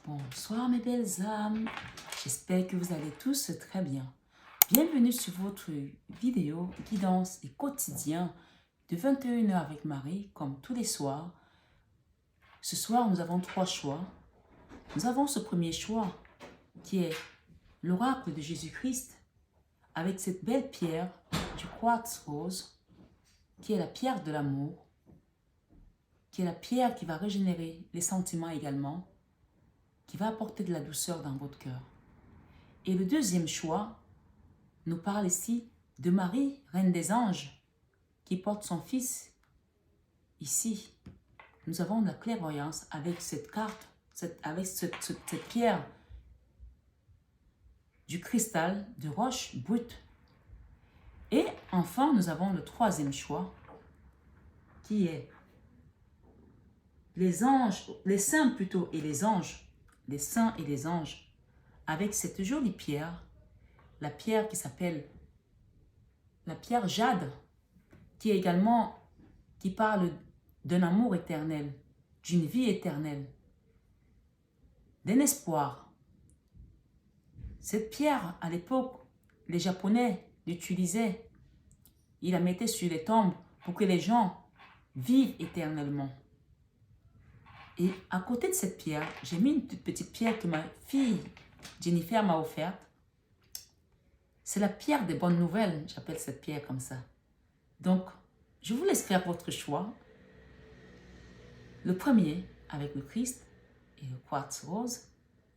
Bonsoir mes belles âmes, j'espère que vous allez tous très bien. Bienvenue sur votre vidéo guidance et quotidien de 21 h avec Marie, comme tous les soirs. Ce soir, nous avons trois choix. Nous avons ce premier choix qui est l'oracle de Jésus-Christ avec cette belle pierre du quartz rose qui est la pierre de l'amour, qui est la pierre qui va régénérer les sentiments également, qui va apporter de la douceur dans votre cœur. Et le deuxième choix nous parle ici de Marie, reine des anges, qui porte son fils. Ici, nous avons de la clairvoyance avec cette carte, avec cette pierre du cristal de roche brute. Et enfin, nous avons le troisième choix, qui est les anges, les saints plutôt et les anges, les saints et les anges, avec cette jolie pierre, la pierre qui s'appelle la pierre jade, qui parle d'un amour éternel, d'une vie éternelle, d'un espoir. Cette pierre, à l'époque, les Japonais l'utilisaient. Ils la mettaient sur les tombes pour que les gens vivent éternellement. Et à côté de cette pierre, j'ai mis une toute petite pierre que ma fille Jennifer m'a offerte. C'est la pierre des bonnes nouvelles, j'appelle cette pierre comme ça. Donc, je vous laisse faire votre choix. Le premier avec le Christ et le quartz rose.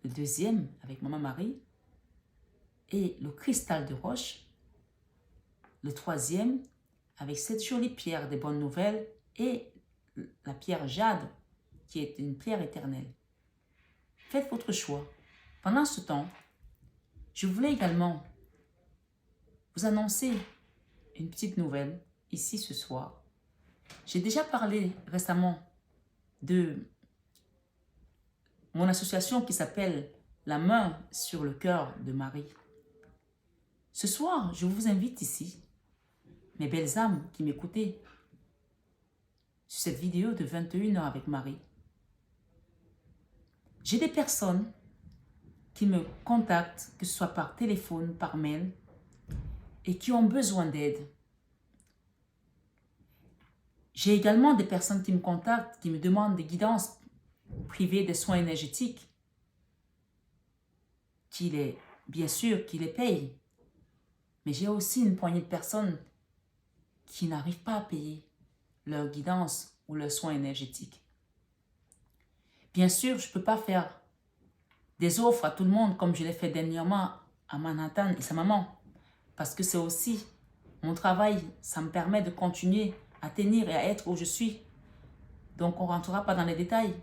Le deuxième avec Maman Marie et le cristal de roche. Le troisième avec cette jolie pierre des bonnes nouvelles et la pierre jade qui est une pierre éternelle. Faites votre choix. Pendant ce temps, je voulais également vous annoncer une petite nouvelle ici ce soir. J'ai déjà parlé récemment de mon association qui s'appelle La main sur le cœur de Marie. Ce soir, je vous invite ici, mes belles âmes qui m'écoutez, sur cette vidéo de 21 h avec Marie. J'ai des personnes qui me contactent, que ce soit par téléphone, par mail, et qui ont besoin d'aide. J'ai également des personnes qui me contactent, qui me demandent des guidances privées, des soins énergétiques, bien sûr, qui les payent. Mais j'ai aussi une poignée de personnes qui n'arrivent pas à payer leur guidance ou leurs soins énergétiques. Bien sûr, je ne peux pas faire des offres à tout le monde comme je l'ai fait dernièrement à Manhattan et sa maman. Parce que c'est aussi mon travail, ça me permet de continuer à tenir et à être où je suis. Donc on ne rentrera pas dans les détails.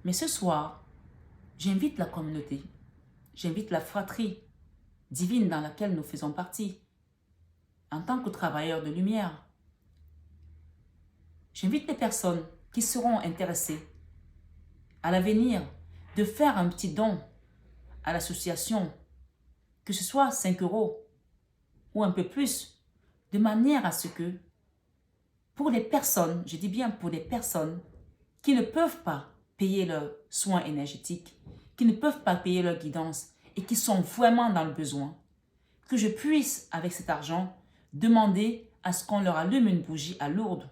Mais ce soir, j'invite la communauté, j'invite la fratrie divine dans laquelle nous faisons partie, en tant que travailleurs de lumière. J'invite les personnes qui seront intéressées à l'avenir de faire un petit don à l'association, que ce soit 5 € ou un peu plus, de manière à ce que pour les personnes, je dis bien pour les personnes qui ne peuvent pas payer leurs soins énergétiques, qui ne peuvent pas payer leur guidance et qui sont vraiment dans le besoin, que je puisse, avec cet argent, demander à ce qu'on leur allume une bougie à Lourdes,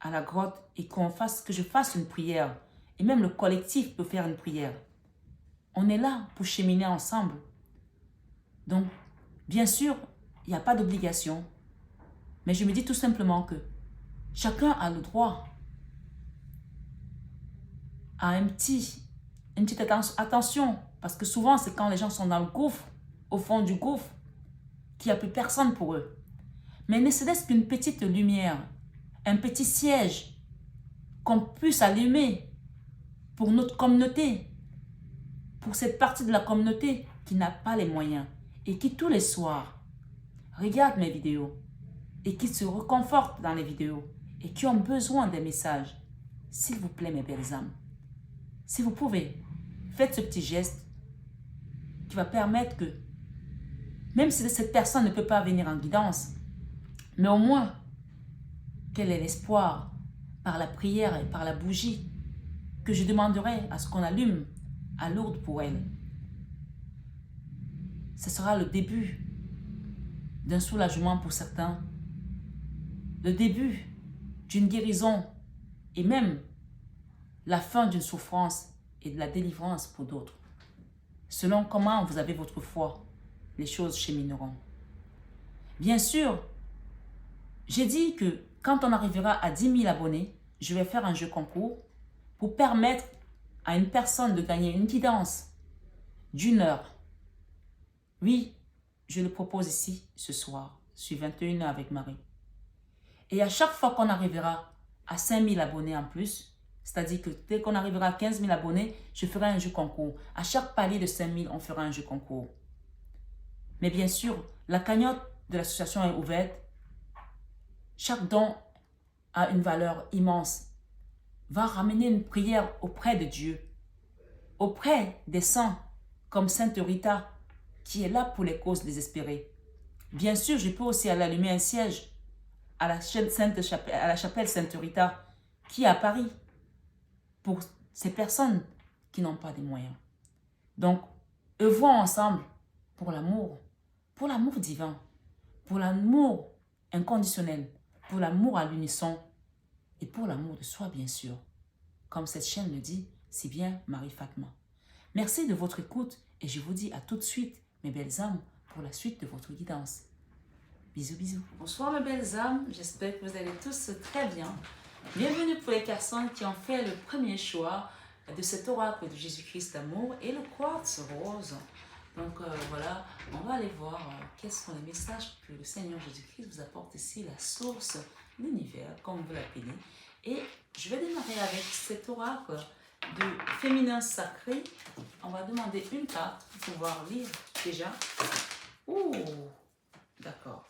à la grotte, et que je fasse une prière. Et même le collectif peut faire une prière. On est là pour cheminer ensemble. Donc, bien sûr, il n'y a pas d'obligation. Mais je me dis tout simplement que chacun a le droit à une petite attention. Parce que souvent, c'est quand les gens sont dans le gouffre, au fond du gouffre, qu'il n'y a plus personne pour eux. Mais ne serait-ce qu'une petite lumière, un petit siège qu'on puisse allumer pour notre communauté, pour cette partie de la communauté qui n'a pas les moyens et qui tous les soirs regarde mes vidéos et qui se reconforte dans les vidéos et qui ont besoin des messages. S'il vous plaît, mes belles âmes, si vous pouvez, faites ce petit geste qui va permettre que, même si cette personne ne peut pas venir en guidance, mais au moins qu'elle ait l'espoir par la prière et par la bougie que je demanderai à ce qu'on allume à Lourdes pour elle. Ce sera le début d'un soulagement pour certains, le début d'une guérison et même la fin d'une souffrance et de la délivrance pour d'autres. Selon comment vous avez votre foi, les choses chemineront. Bien sûr, j'ai dit que quand on arrivera à 10 000 abonnés, je vais faire un jeu concours pour permettre à une personne de gagner une guidance d'1 heure. Oui, je le propose ici ce soir, sur 21h avec Marie. Et à chaque fois qu'on arrivera à 5 000 abonnés en plus, c'est-à-dire que dès qu'on arrivera à 15 000 abonnés, je ferai un jeu concours. À chaque palier de 5 000, on fera un jeu concours. Mais bien sûr, la cagnotte de l'association est ouverte. Chaque don a une valeur immense. Va ramener une prière auprès de Dieu, auprès des saints, comme Sainte Rita, qui est là pour les causes désespérées. Bien sûr, je peux aussi aller allumer un siège à la chapelle Sainte Rita, qui est à Paris, pour ces personnes qui n'ont pas de moyens. Donc, œuvrons ensemble pour l'amour divin, pour l'amour inconditionnel, pour l'amour à l'unisson et pour l'amour de soi, bien sûr. Comme cette chaîne le dit si bien Marie Fatma. Merci de votre écoute et je vous dis à tout de suite, mes belles âmes, pour la suite de votre guidance. Bisous, bisous. Bonsoir, mes belles âmes. J'espère que vous allez tous très bien. Bienvenue pour les personnes qui ont fait le premier choix de cet oracle de Jésus-Christ d'amour et le quartz rose. Donc voilà, on va aller voir quels sont les messages que le Seigneur Jésus-Christ vous apporte ici, la source, l'univers, comme vous l'appelez. Et je vais démarrer avec cet oracle de féminin sacré. On va demander une carte pour pouvoir lire déjà. Ouh, d'accord.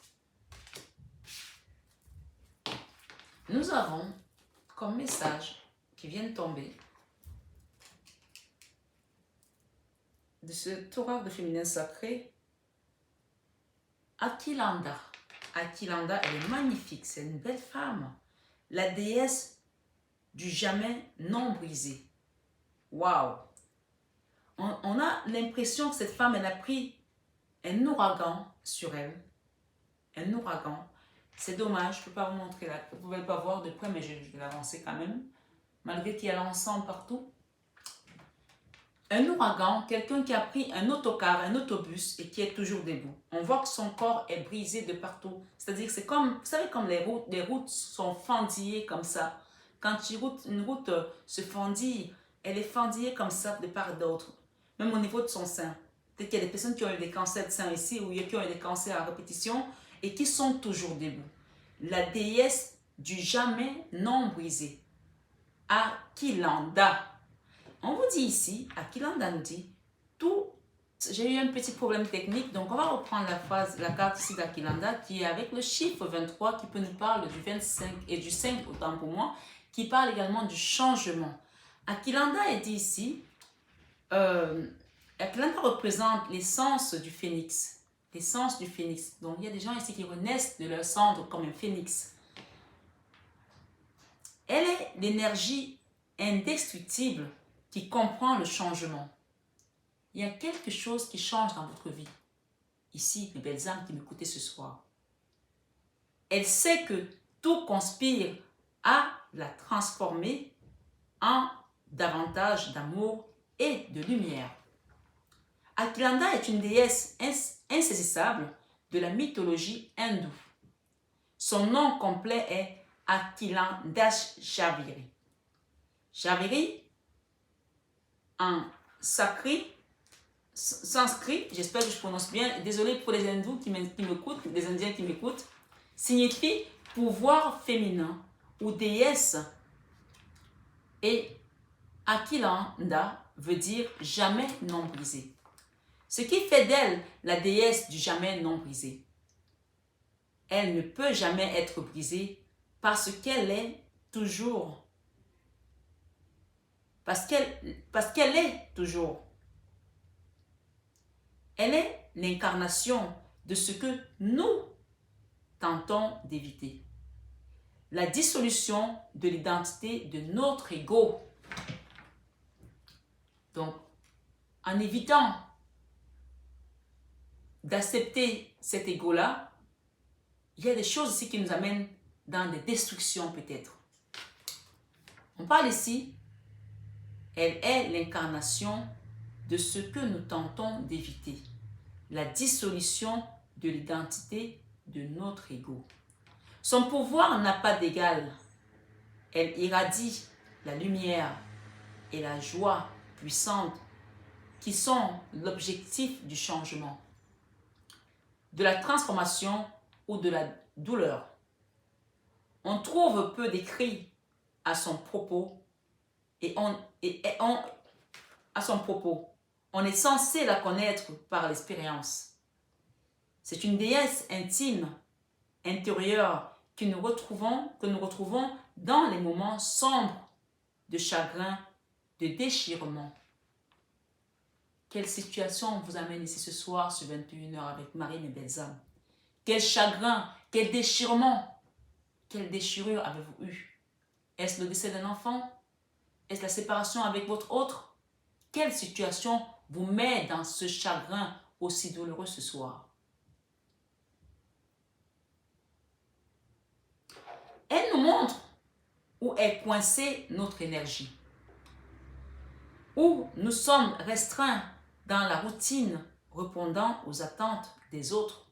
Nous avons comme message qui vient de tomber de ce oracle de féminin sacré, Aquilanda. Aquilanda, elle est magnifique, c'est une belle femme. La déesse du jamais non brisé. Waouh! On a l'impression que cette femme, elle a pris un ouragan sur elle. Un ouragan. C'est dommage, je ne peux pas vous montrer là. Vous ne pouvez pas voir de près, mais je vais l'avancer quand même. Malgré qu'il y a l'encens partout. Un ouragan, quelqu'un qui a pris un autocar, un autobus et qui est toujours debout. On voit que son corps est brisé de partout. C'est-à-dire que c'est comme, vous savez, comme les routes sont fendillées comme ça. Quand une route se fendille, elle est fendillée comme ça de part et d'autre. Même au niveau de son sein. Peut-être qu'il y a des personnes qui ont eu des cancers de sein ici ou qui ont eu des cancers à répétition et qui sont toujours debout. La déesse du jamais non brisé. Aquilanda. On vous dit ici, Aquilanda nous dit, j'ai eu un petit problème technique, donc on va reprendre la carte ici d'Aquilanda qui est avec le chiffre 23 qui peut nous parler du 25 et du 5 autant pour moi, qui parle également du changement. Aquilanda est dit ici, Aquilanda représente l'essence du phénix, l'essence du phénix. Donc il y a des gens ici qui renaissent de leur cendre comme un phénix. Elle est l'énergie indestructible qui comprend le changement. Il y a quelque chose qui change dans votre vie. Ici, les belles âmes qui m'écoutez ce soir. Elle sait que tout conspire à la transformer en davantage d'amour et de lumière. Aquilanda est une déesse insaisissable de la mythologie hindoue. Son nom complet est Akilandashvili. Shaviri, en sanskrit, j'espère que je prononce bien, désolé pour les hindous qui m'écoutent, les indiens qui m'écoutent, signifie pouvoir féminin ou déesse, et Aquilanda veut dire jamais non brisé. Ce qui fait d'elle la déesse du jamais non brisé. Elle ne peut jamais être brisée parce qu'elle est toujours. Parce qu'elle est toujours. Elle est l'incarnation de ce que nous tentons d'éviter. La dissolution de l'identité de notre ego. Donc, en évitant d'accepter cet ego-là, il y a des choses ici qui nous amènent dans des destructions peut-être. On parle ici, elle est l'incarnation de ce que nous tentons d'éviter, la dissolution de l'identité de notre ego. Son pouvoir n'a pas d'égal. Elle irradie la lumière et la joie puissante qui sont l'objectif du changement, de la transformation ou de la douleur. On trouve peu d'écrits à son propos à son propos. On est censé la connaître par l'expérience. C'est une déesse intime, intérieure, que nous retrouvons dans les moments sombres de chagrin, de déchirement. Quelle situation vous amène ici ce soir sur 21h avec Marie, mes belles âmes? Quel chagrin, quel déchirement, quelle déchirure avez-vous eu? Est-ce le décès d'un enfant? Est-ce la séparation avec votre autre? Quelle situation vous met dans ce chagrin aussi douloureux ce soir? Elle nous montre où est coincée notre énergie, où nous sommes restreints dans la routine répondant aux attentes des autres.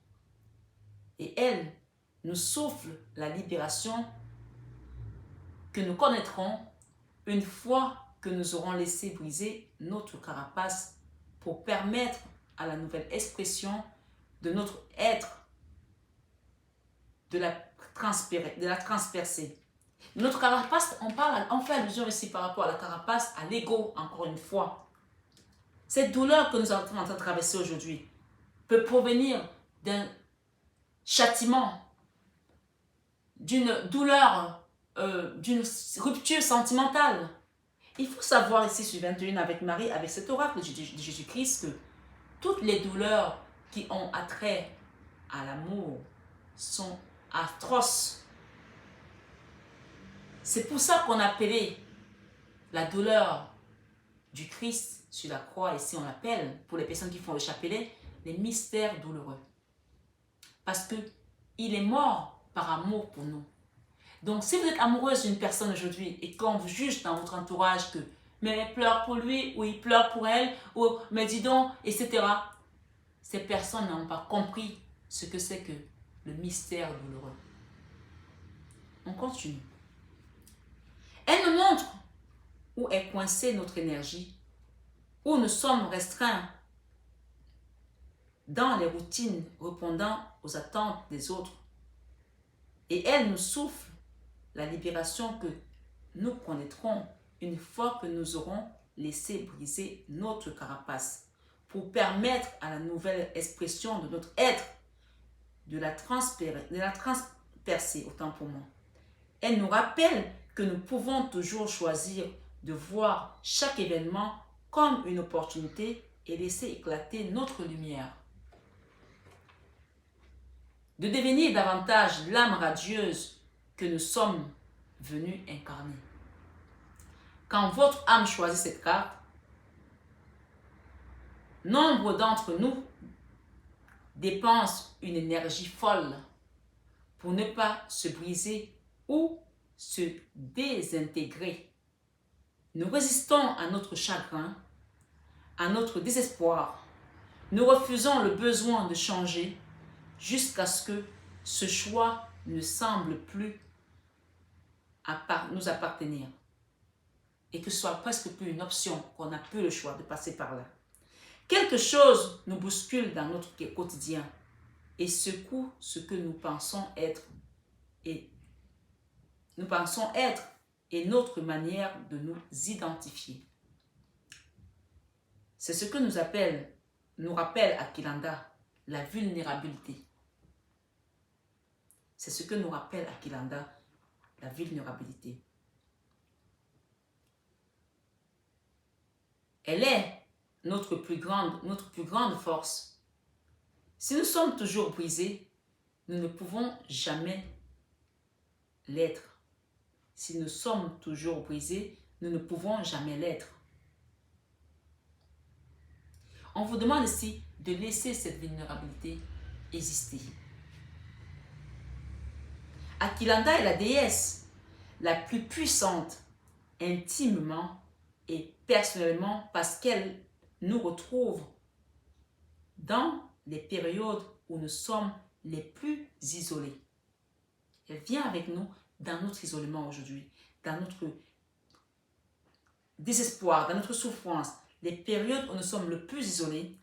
Et elle nous souffle la libération que nous connaîtrons une fois que nous aurons laissé briser notre carapace pour permettre à la nouvelle expression de notre être de la transpercer. Notre carapace, on fait allusion ici par rapport à la carapace, à l'ego, encore une fois. Cette douleur que nous sommes en train de traverser aujourd'hui peut provenir d'un châtiment, d'une douleur, d'une rupture sentimentale. Il faut savoir ici sur 21 avec Marie, avec cet oracle de Jésus-Christ, que toutes les douleurs qui ont attrait à l'amour sont atroces. C'est pour ça qu'on appelait la douleur du Christ sur la croix, ici on l'appelle, pour les personnes qui font le chapelet, les mystères douloureux. Parce qu'il est mort par amour pour nous. Donc si vous êtes amoureuse d'une personne aujourd'hui et qu'on vous juge dans votre entourage que mais elle pleure pour lui ou il pleure pour elle ou mais dis donc, etc. Ces personnes n'ont pas compris ce que c'est que le mystère douloureux. On continue. Elle nous montre où est coincée notre énergie, où nous sommes restreints dans les routines répondant aux attentes des autres. Et elle nous souffle la libération que nous connaîtrons une fois que nous aurons laissé briser notre carapace pour permettre à la nouvelle expression de notre être de la transpercer, autant pour moi. Elle nous rappelle que nous pouvons toujours choisir de voir chaque événement comme une opportunité et laisser éclater notre lumière. De devenir davantage l'âme radieuse que nous sommes venus incarner. Quand votre âme choisit cette carte, nombre d'entre nous dépensent une énergie folle pour ne pas se briser ou se désintégrer. Nous résistons à notre chagrin, à notre désespoir. Nous refusons le besoin de changer jusqu'à ce que ce choix ne semble plus nous appartenir et que ce soit presque plus une option, qu'on n'a plus le choix de passer par là. Quelque chose nous bouscule dans notre quotidien et secoue ce que nous pensons être et notre manière de nous identifier. C'est ce que nous rappelle Akilanda, la vulnérabilité. C'est ce que nous rappelle Akilanda, la vulnérabilité. Elle est notre plus grande force. Si nous sommes toujours brisés, nous ne pouvons jamais l'être. Si nous sommes toujours brisés, nous ne pouvons jamais l'être. On vous demande ici de laisser cette vulnérabilité exister. Aquilanda est la déesse la plus puissante intimement et personnellement parce qu'elle nous retrouve dans les périodes où nous sommes les plus isolés. Elle vient avec nous dans notre isolement aujourd'hui, dans notre désespoir, dans notre souffrance, les périodes où nous sommes le plus isolés,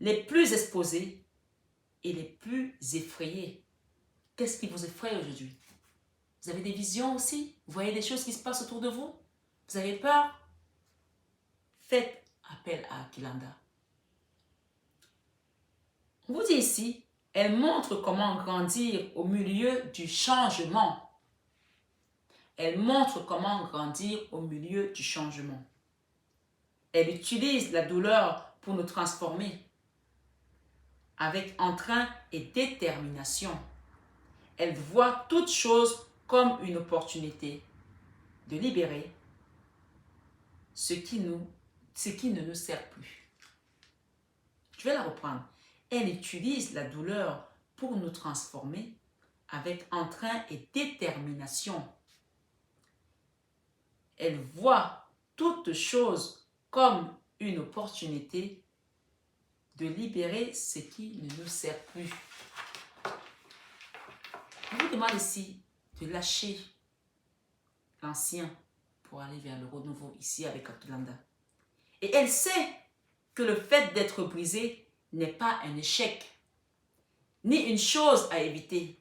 les plus exposés et les plus effrayés. Qu'est-ce qui vous effraie aujourd'hui? Vous avez des visions aussi? Vous voyez des choses qui se passent autour de vous? Vous avez peur? Faites appel à Aquilanda. On vous dit ici, elle montre comment grandir au milieu du changement. Elle montre comment grandir au milieu du changement. Elle utilise la douleur pour nous transformer avec entrain et détermination. Elle voit toute chose comme une opportunité de libérer ce qui ne nous sert plus. Je vais la reprendre. Elle utilise la douleur pour nous transformer avec entrain et détermination. Elle voit toute chose comme une opportunité de libérer ce qui ne nous sert plus. Je vous demande ici de lâcher l'ancien pour aller vers le renouveau ici avec Aquilanda. Et elle sait que le fait d'être brisé n'est pas un échec, ni une chose à éviter.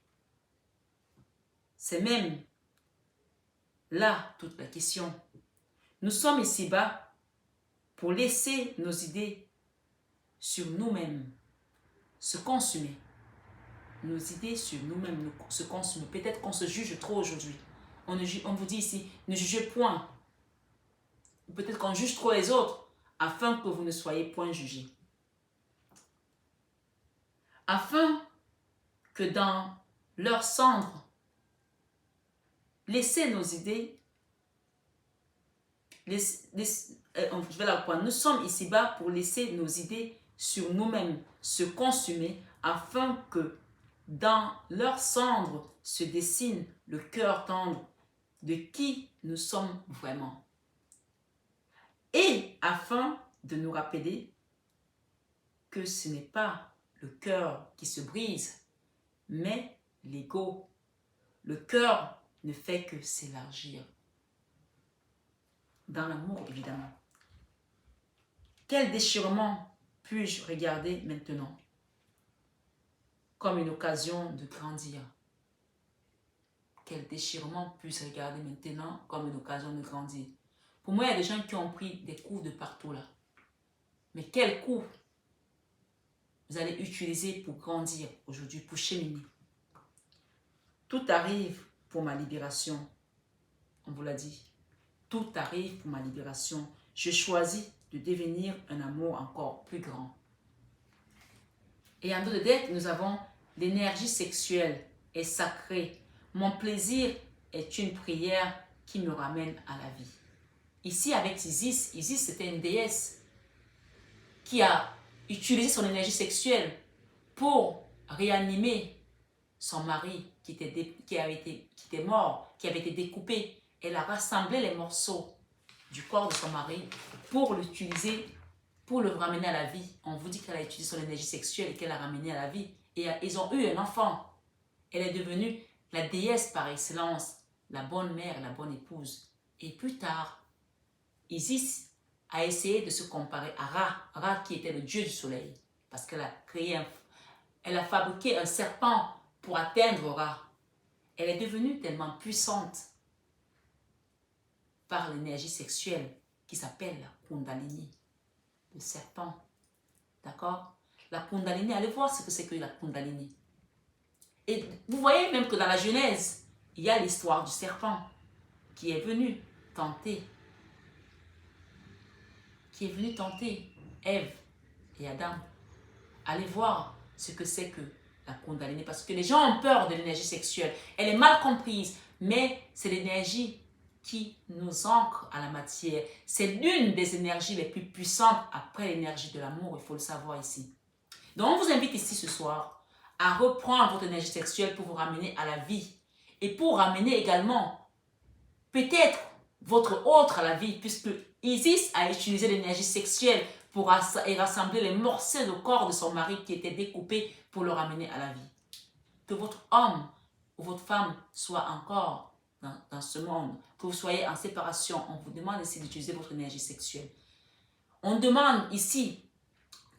C'est même là toute la question. Nous sommes ici-bas pour laisser nos idées sur nous-mêmes se consumer. Nos idées sur nous-mêmes se consumer. Peut-être qu'on se juge trop aujourd'hui. On vous dit ici, ne jugez point. Ou peut-être qu'on juge trop les autres afin que vous ne soyez point jugés. Afin que dans leurs cendres, laissez nos idées, je vais la reprendre. Nous sommes ici-bas pour laisser nos idées sur nous-mêmes se consumer afin que dans leurs cendres se dessine le cœur tendre de qui nous sommes vraiment. Et afin de nous rappeler que ce n'est pas le cœur qui se brise, mais l'ego. Le cœur ne fait que s'élargir. Dans l'amour, évidemment. Quel déchirement puis-je regarder maintenant comme une occasion de grandir? Quel déchirement puis-je regarder maintenant comme une occasion de grandir? Pour moi, il y a des gens qui ont pris des coups de partout là. Mais quels coups vous allez utiliser pour grandir aujourd'hui, pour cheminer? Tout arrive pour ma libération. On vous l'a dit. Tout arrive pour ma libération. Je choisis de devenir un amour encore plus grand. Et en dos de dette, nous avons l'énergie sexuelle est sacrée. Mon plaisir est une prière qui me ramène à la vie. Ici, avec Isis, Isis c'était une déesse qui a utilisé son énergie sexuelle pour réanimer son mari qui était mort, qui avait été découpé. Elle a rassemblé les morceaux du corps de son mari pour l'utiliser, pour le ramener à la vie. On vous dit qu'elle a utilisé son énergie sexuelle et qu'elle l'a ramené à la vie. Et ils ont eu un enfant. Elle est devenue la déesse par excellence, la bonne mère, la bonne épouse. Et plus tard, Isis a essayé de se comparer à Ra, Ra qui était le dieu du soleil, parce qu'elle a fabriqué un serpent pour atteindre Ra. Elle est devenue tellement puissante par l'énergie sexuelle qui s'appelle la Kundalini, le serpent. D'accord? La Kundalini, allez voir ce que c'est que la Kundalini. Et vous voyez même que dans la Genèse, il y a l'histoire du serpent qui est venu tenter Ève et Adam. Allez voir ce que c'est que la Kundalini, parce que les gens ont peur de l'énergie sexuelle. Elle est mal comprise, mais c'est l'énergie qui nous ancre à la matière. C'est l'une des énergies les plus puissantes après l'énergie de l'amour, il faut le savoir ici. Donc, on vous invite ici ce soir à reprendre votre énergie sexuelle pour vous ramener à la vie et pour ramener également peut-être votre autre à la vie, puisque Isis a utilisé l'énergie sexuelle pour rassembler les morceaux de corps de son mari qui étaient découpés pour le ramener à la vie. Que votre homme ou votre femme soit encore dans ce monde, que vous soyez en séparation, on vous demande ici d'utiliser votre énergie sexuelle. On demande ici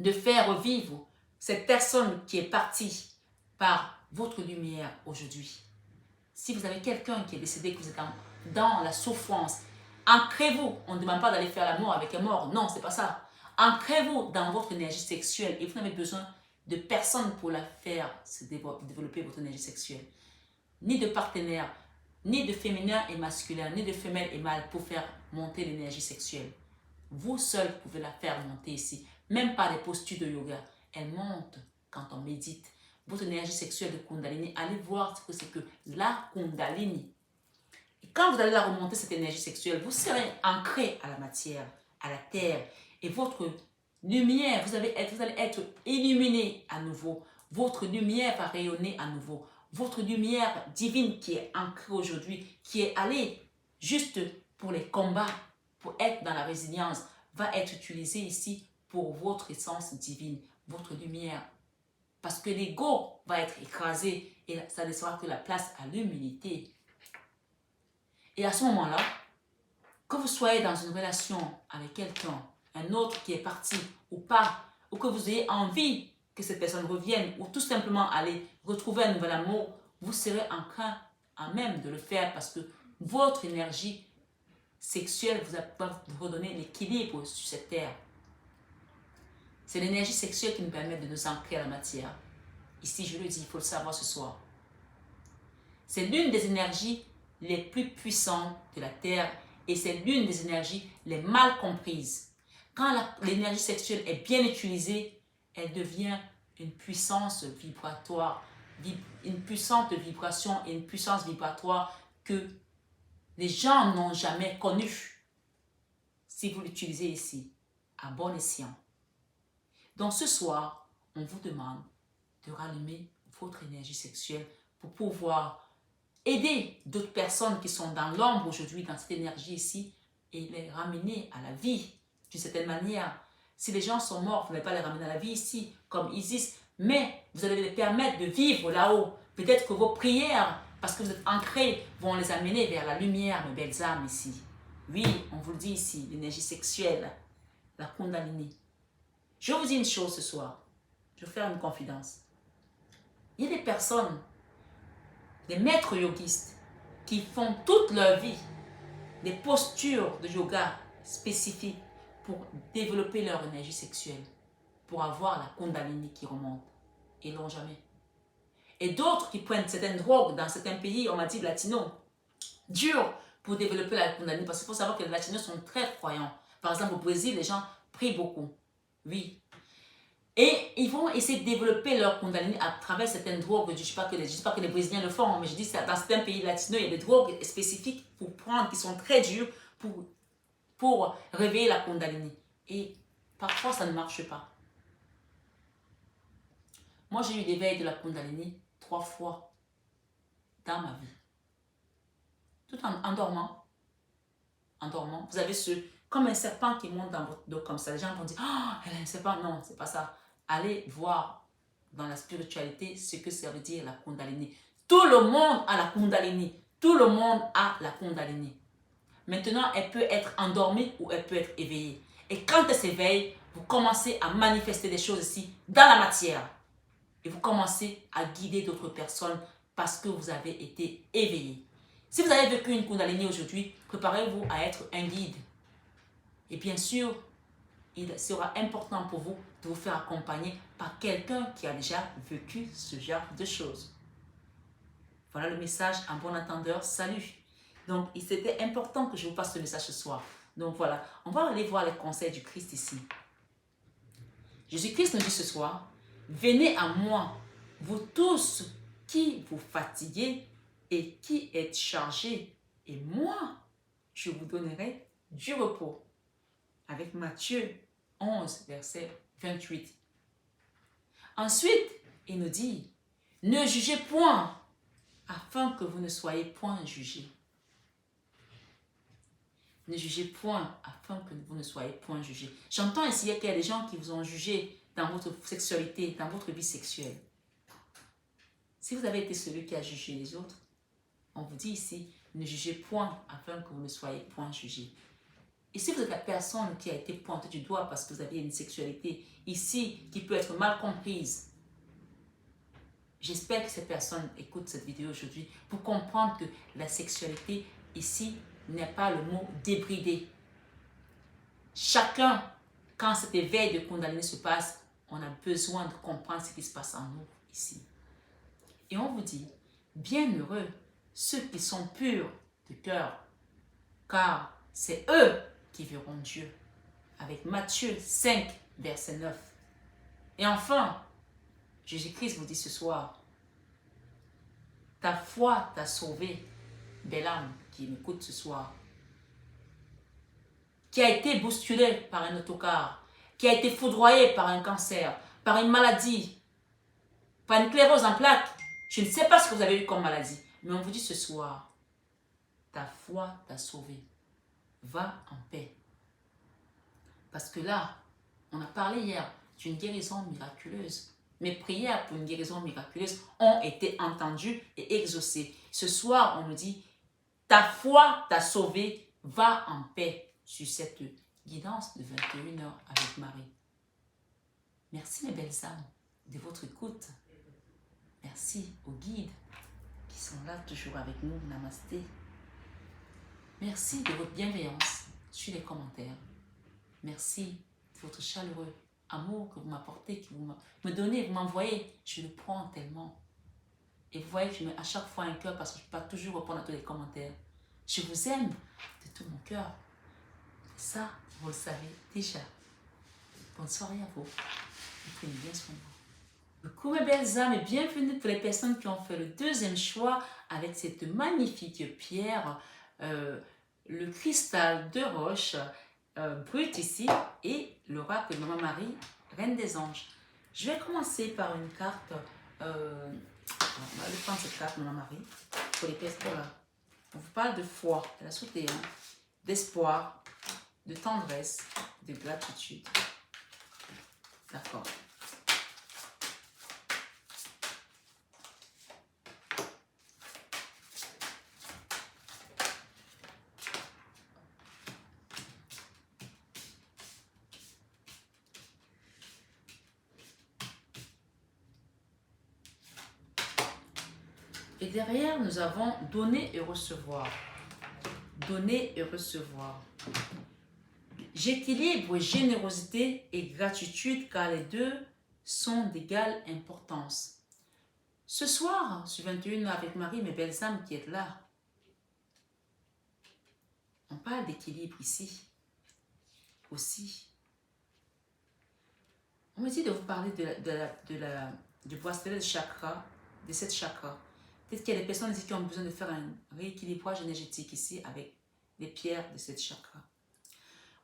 de faire revivre cette personne qui est partie par votre lumière aujourd'hui. Si vous avez quelqu'un qui est décédé, que vous êtes dans la souffrance, ancrez-vous. On ne demande pas d'aller faire l'amour avec un mort. Non, c'est pas ça. Ancrez-vous dans votre énergie sexuelle et vous n'avez besoin de personne pour la faire se développer votre énergie sexuelle. Ni de partenaire, ni de féminin et masculin, ni de femelle et mâle pour faire monter l'énergie sexuelle. Vous seul pouvez la faire monter ici. Même par les postures de yoga. Elle monte quand on médite. Votre énergie sexuelle de Kundalini, allez voir ce que c'est que la Kundalini. Et quand vous allez la remonter, cette énergie sexuelle, vous serez ancré à la matière, à la terre. Et votre lumière, vous allez être illuminé à nouveau. Votre lumière va rayonner à nouveau. Votre lumière divine qui est ancrée aujourd'hui, qui est allée juste pour les combats, pour être dans la résilience, va être utilisée ici pour votre essence divine, votre lumière. Parce que l'ego va être écrasé et ça ne sera que la place à l'humilité. Et à ce moment-là, que vous soyez dans une relation avec quelqu'un, un autre qui est parti ou pas, ou que vous ayez envie que cette personne revienne, ou tout simplement aller retrouver un nouvel amour, vous serez en même de le faire parce que votre énergie sexuelle va vous redonner l'équilibre sur cette terre. C'est l'énergie sexuelle qui nous permet de nous ancrer à la matière. Ici, je le dis, il faut le savoir ce soir. C'est l'une des énergies les plus puissantes de la Terre et c'est l'une des énergies les mal comprises. Quand l'énergie sexuelle est bien utilisée, elle devient une puissance vibratoire, une puissante vibration et une puissance vibratoire que les gens n'ont jamais connue. Si vous l'utilisez ici, à bon escient. Donc ce soir, on vous demande de rallumer votre énergie sexuelle pour pouvoir aider d'autres personnes qui sont dans l'ombre aujourd'hui, dans cette énergie ici, et les ramener à la vie d'une certaine manière. Si les gens sont morts, vous n'allez pas les ramener à la vie ici, comme Isis, mais vous allez les permettre de vivre là-haut. Peut-être que vos prières, parce que vous êtes ancrés, vont les amener vers la lumière, mes belles âmes ici. Oui, on vous le dit ici, l'énergie sexuelle, la Kundalini. Je vous dis une chose ce soir, je vais faire une confidence. Il y a des personnes, des maîtres yogistes, qui font toute leur vie des postures de yoga spécifiques pour développer leur énergie sexuelle, pour avoir la Kundalini qui remonte. Ils ne l'ont jamais. Et d'autres qui prennent certaines drogues dans certains pays, on m'a dit latinos, dur pour développer la Kundalini, parce qu'il faut savoir que les latinos sont très croyants. Par exemple, au Brésil, les gens prient beaucoup. Oui. Et ils vont essayer de développer leur Kundalini à travers certaines drogues. Je ne dis pas que les Brésiliens le font, mais je dis que dans certains pays latinos, il y a des drogues spécifiques pour prendre qui sont très dures pour réveiller la Kundalini. Et parfois, ça ne marche pas. Moi, j'ai eu l'éveil de la Kundalini 3 fois dans ma vie. Tout en dormant. En dormant. Vous avez comme un serpent qui monte dans votre dos comme ça. Les gens vont dire, oh, elle a un serpent. Non, c'est pas ça. Allez voir dans la spiritualité ce que ça veut dire la Kundalini. Tout le monde a la Kundalini. Tout le monde a la Kundalini. Maintenant, elle peut être endormie ou elle peut être éveillée. Et quand elle s'éveille, vous commencez à manifester des choses ici dans la matière. Et vous commencez à guider d'autres personnes parce que vous avez été éveillé. Si vous avez vécu une Kundalini aujourd'hui, préparez-vous à être un guide. Et bien sûr, il sera important pour vous de vous faire accompagner par quelqu'un qui a déjà vécu ce genre de choses. Voilà le message, en bon entendeur, salut. Donc, c'était important que je vous passe ce message ce soir. Donc voilà, on va aller voir les conseils du Christ ici. Jésus-Christ nous dit ce soir, venez à moi, vous tous qui vous fatiguez et qui êtes chargés, et moi, je vous donnerai du repos. Avec Matthieu 11, verset 28. Ensuite, il nous dit, ne jugez point, afin que vous ne soyez point jugés. Ne jugez point, afin que vous ne soyez point jugés. J'entends ici qu'il y a des gens qui vous ont jugé dans votre sexualité, dans votre vie sexuelle. Si vous avez été celui qui a jugé les autres, on vous dit ici, ne jugez point, afin que vous ne soyez point jugés. Et si vous êtes la personne qui a été pointée du doigt parce que vous avez une sexualité ici qui peut être mal comprise, j'espère que cette personne écoute cette vidéo aujourd'hui pour comprendre que la sexualité ici n'est pas le mot débridé. Chacun, quand cet éveil de Kundalini se passe, on a besoin de comprendre ce qui se passe en nous ici. Et on vous dit, bienheureux ceux qui sont purs de cœur, car c'est eux qui verront Dieu. Avec Matthieu 5, verset 9. Et enfin, Jésus-Christ vous dit ce soir, ta foi t'a sauvé, belle âme qui m'écoute ce soir, qui a été bousculée par un autocar, qui a été foudroyée par un cancer, par une maladie, par une sclérose en plaques. Je ne sais pas ce que vous avez eu comme maladie, mais on vous dit ce soir, ta foi t'a sauvé. Va en paix. Parce que là, on a parlé hier d'une guérison miraculeuse. Mes prières pour une guérison miraculeuse ont été entendues et exaucées. Ce soir, on nous dit, ta foi t'a sauvé, va en paix sur cette guidance de 21h avec Marie. Merci mes belles âmes de votre écoute. Merci aux guides qui sont là toujours avec nous. Namasté. Merci de votre bienveillance sur les commentaires. Merci de votre chaleureux amour que vous m'apportez, que vous me donnez, vous m'envoyez. Je le prends tellement. Et vous voyez que je mets à chaque fois un cœur parce que je ne peux pas toujours répondre à tous les commentaires. Je vous aime de tout mon cœur. Ça, vous le savez déjà. Bonne soirée à vous. Prenez bien soin de vous. Coucou mes belles âmes et bienvenue pour les personnes qui ont fait le deuxième choix avec cette magnifique pierre, le cristal de roche brut ici et l'oracle de Maman Marie, Reine des Anges. Je vais commencer par une carte, on va aller prendre cette carte Maman Marie, pour les personnes, voilà. On vous parle de foi, de la sauté, hein, d'espoir, de tendresse, de gratitude. D'accord. Et derrière, nous avons donner et recevoir. Donner et recevoir. J'équilibre générosité et gratitude car les deux sont d'égale importance. Ce soir, sur 21 avec Marie, mes belles âmes qui êtes là, on parle d'équilibre ici aussi. On me dit de vous parler du bracelet de chakra, de cette chakra. Peut-être qu'il y a des personnes ici qui ont besoin de faire un rééquilibrage énergétique ici avec les pierres de cette chakra.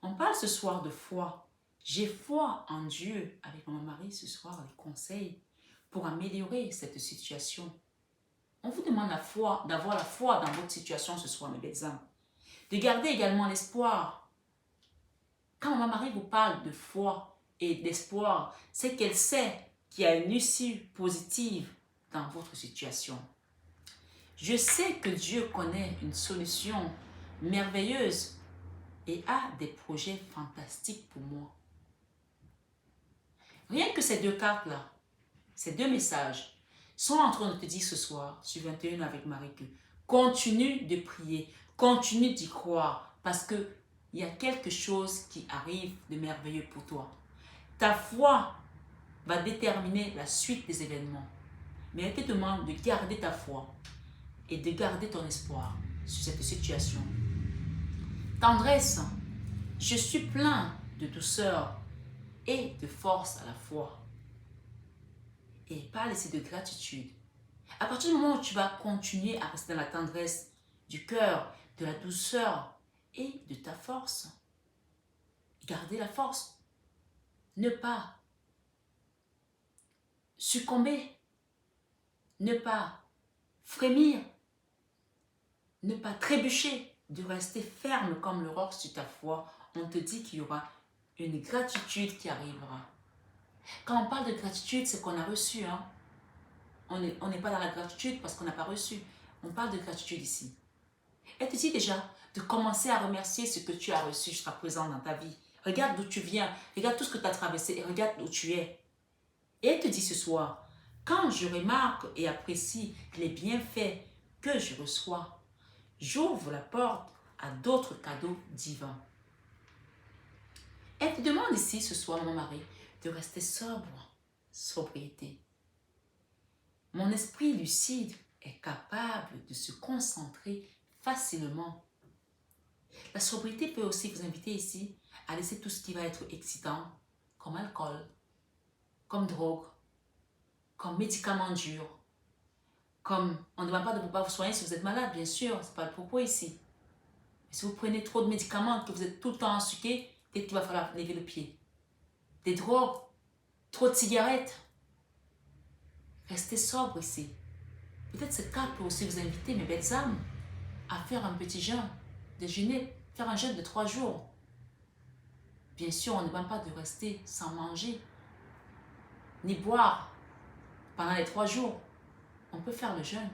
On parle ce soir de foi. J'ai foi en Dieu avec Maman Marie ce soir, les conseils pour améliorer cette situation. On vous demande la foi, d'avoir la foi dans votre situation ce soir, mes belles âmes. De garder également l'espoir. Quand Maman Marie vous parle de foi et d'espoir, c'est qu'elle sait qu'il y a une issue positive dans votre situation. Je sais que Dieu connaît une solution merveilleuse et a des projets fantastiques pour moi. Rien que ces deux cartes-là, ces deux messages, sont en train de te dire ce soir, sur 21 avec Marie, que continue de prier, continue d'y croire, parce qu'il y a quelque chose qui arrive de merveilleux pour toi. Ta foi va déterminer la suite des événements. Mais elle te demande de garder ta foi et de garder ton espoir sur cette situation. Tendresse, je suis plein de douceur et de force à la fois. Et parle ici de gratitude. À partir du moment où tu vas continuer à rester dans la tendresse du cœur, de la douceur et de ta force. Garder la force. Ne pas succomber. Ne pas frémir. Ne pas trébucher. De rester ferme comme le roc sur ta foi. On te dit qu'il y aura une gratitude qui arrivera. Quand on parle de gratitude, c'est qu'on a reçu. Hein? On n'est pas dans la gratitude parce qu'on n'a pas reçu. On parle de gratitude ici. Elle te dit déjà de commencer à remercier ce que tu as reçu jusqu'à présent dans ta vie. Regarde d'où tu viens, regarde tout ce que tu as traversé et regarde où tu es. Et elle te dit ce soir, quand je remarque et apprécie les bienfaits que je reçois, j'ouvre la porte à d'autres cadeaux divins. Elle te demande ici ce soir, mon mari, de rester sobre, sobriété. Mon esprit lucide est capable de se concentrer facilement. La sobriété peut aussi vous inviter ici à laisser tout ce qui va être excitant, comme alcool, comme drogue, comme médicaments durs, comme on ne demande pas de ne pas vous soigner si vous êtes malade, bien sûr, ce n'est pas le propos ici. Mais si vous prenez trop de médicaments, que vous êtes tout le temps ensuqué, peut-être qu'il va falloir lever le pied. Des drogues, trop de cigarettes. Restez sobre ici. Peut-être ce cas peut aussi vous inviter, mes belles âmes, à faire un petit jeûne, déjeuner, faire un jeûne de 3 jours. Bien sûr, on ne demande pas de rester sans manger, ni boire pendant les 3 jours. On peut faire le jeûne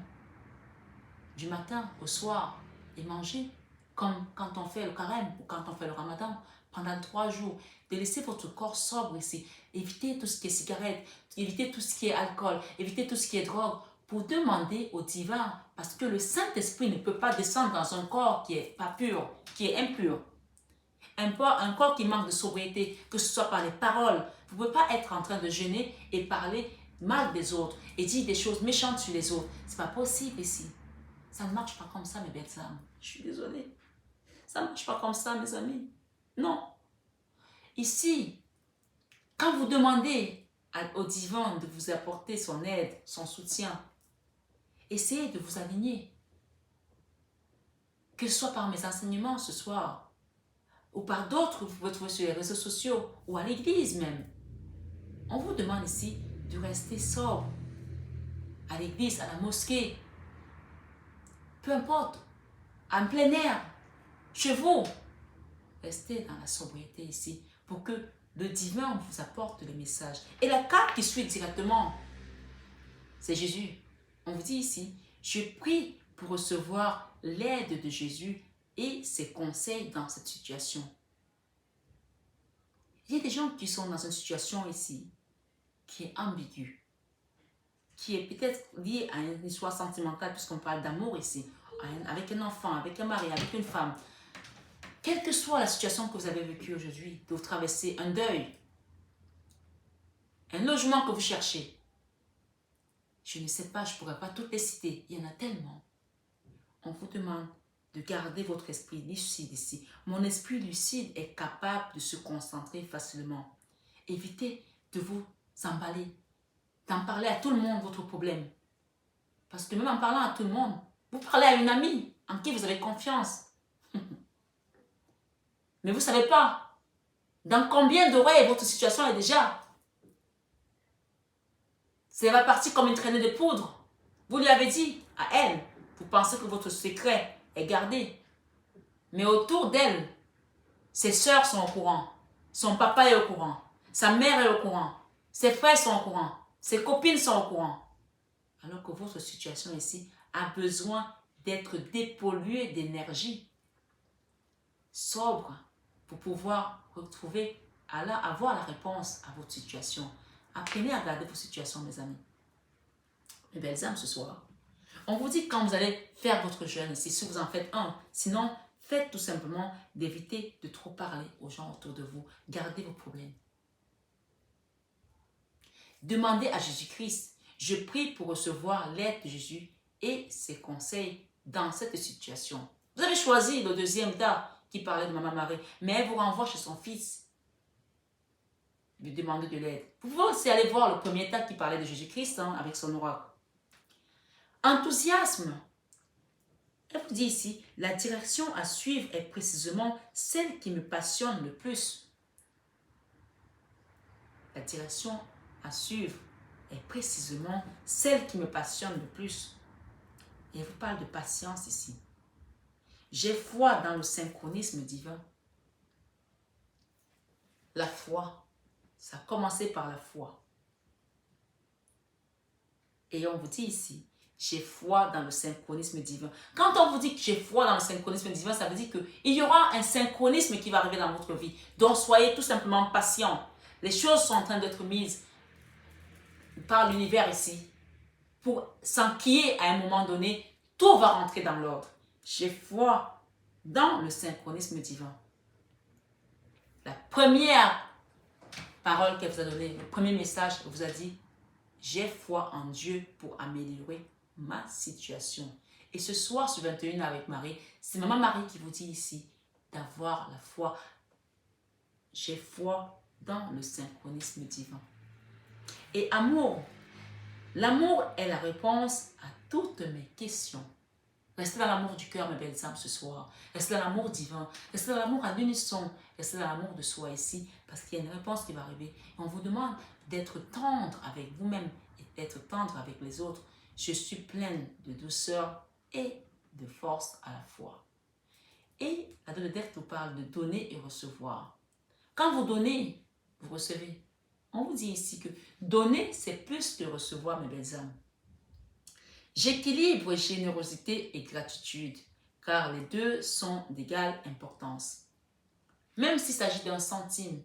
du matin au soir et manger, comme quand on fait le carême ou quand on fait le ramadan, pendant 3 jours. De laisser votre corps sobre ici. Évitez tout ce qui est cigarette, évitez tout ce qui est alcool, évitez tout ce qui est drogue, pour demander au divin, parce que le Saint-Esprit ne peut pas descendre dans un corps qui n'est pas pur, qui est impur. Un corps qui manque de sobriété, que ce soit par les paroles. Vous ne pouvez pas être en train de jeûner et parler mal des autres et dire des choses méchantes sur les autres. Ce n'est pas possible ici. Ça ne marche pas comme ça, mes belles âmes. Je suis désolée. Ça ne marche pas comme ça, mes amis. Non. Ici, quand vous demandez au divin de vous apporter son aide, son soutien, essayez de vous aligner. Que ce soit par mes enseignements ce soir, ou par d'autres que vous pouvez trouver sur les réseaux sociaux, ou à l'église même. On vous demande ici de rester sobre. À l'église, à la mosquée, peu importe, en plein air, chez vous. Restez dans la sobriété ici pour que le divin vous apporte le message. Et la carte qui suit directement, c'est Jésus. On vous dit ici, je prie pour recevoir l'aide de Jésus et ses conseils dans cette situation. Il y a des gens qui sont dans une situation ici qui est ambiguë, qui est peut-être liée à une histoire sentimentale, puisqu'on parle d'amour ici, avec un enfant, avec un mari, avec une femme. Quelle que soit la situation que vous avez vécue aujourd'hui, que vous traversez un deuil, un logement que vous cherchez, je ne sais pas, je ne pourrais pas toutes les citer, il y en a tellement. On vous demande de garder votre esprit lucide ici. Mon esprit lucide est capable de se concentrer facilement. Évitez de vous emballer, d'en parler à tout le monde votre problème. Parce que même en parlant à tout le monde, vous parlez à une amie en qui vous avez confiance. Mais vous ne savez pas dans combien d'oreilles votre situation est déjà. Ça va partir comme une traînée de poudre. Vous lui avez dit à elle, vous pensez que votre secret est gardé. Mais autour d'elle, ses sœurs sont au courant. Son papa est au courant. Sa mère est au courant. Ses frères sont au courant. Ses copines sont au courant. Alors que votre situation ici a besoin d'être dépolluée d'énergie. Sobre pour pouvoir retrouver, avoir la réponse à votre situation. Apprenez à regarder vos situations, mes amis. Mes belles âmes, ce soir. On vous dit quand vous allez faire votre jeûne ici, si vous en faites un. Sinon, faites tout simplement d'éviter de trop parler aux gens autour de vous. Gardez vos problèmes. Demandez à Jésus-Christ. Je prie pour recevoir l'aide de Jésus et ses conseils dans cette situation. Vous avez choisi le deuxième tas qui parlait de Maman Marie, mais elle vous renvoie chez son fils. Lui demander de l'aide. Vous pouvez aussi aller voir le premier tas qui parlait de Jésus-Christ avec son oracle. Enthousiasme. Elle vous dit ici, la direction à suivre est précisément celle qui me passionne le plus. La direction à suivre est précisément celle qui me passionne le plus. Et elle vous parle de patience ici. J'ai foi dans le synchronisme divin. La foi, ça a commencé par la foi. Et on vous dit ici, j'ai foi dans le synchronisme divin. Quand on vous dit que j'ai foi dans le synchronisme divin, ça veut dire qu'il y aura un synchronisme qui va arriver dans votre vie. Donc soyez tout simplement patient. Les choses sont en train d'être mises par l'univers ici. Sans qu'il y ait à un moment donné, tout va rentrer dans l'ordre. J'ai foi dans le synchronisme divin. La première parole qu'elle vous a donnée, le premier message, elle vous a dit, j'ai foi en Dieu pour améliorer ma situation. Et ce soir, sur 21 avec Marie, c'est Maman Marie qui vous dit ici d'avoir la foi. J'ai foi dans le synchronisme divin. Et amour. L'amour est la réponse à toutes mes questions. Restez dans l'amour du cœur, mes belles âmes, ce soir. Restez dans l'amour divin. Restez dans l'amour à l'unisson. Restez dans l'amour de soi ici, parce qu'il y a une réponse qui va arriver. Et on vous demande d'être tendre avec vous-même et d'être tendre avec les autres. Je suis pleine de douceur et de force à la fois. Et la Dame de Death vous parle de donner et recevoir. Quand vous donnez, vous recevez. On vous dit ici que donner, c'est plus que recevoir, mes belles âmes. J'équilibre générosité et gratitude, car les deux sont d'égale importance. Même s'il s'agit d'un centime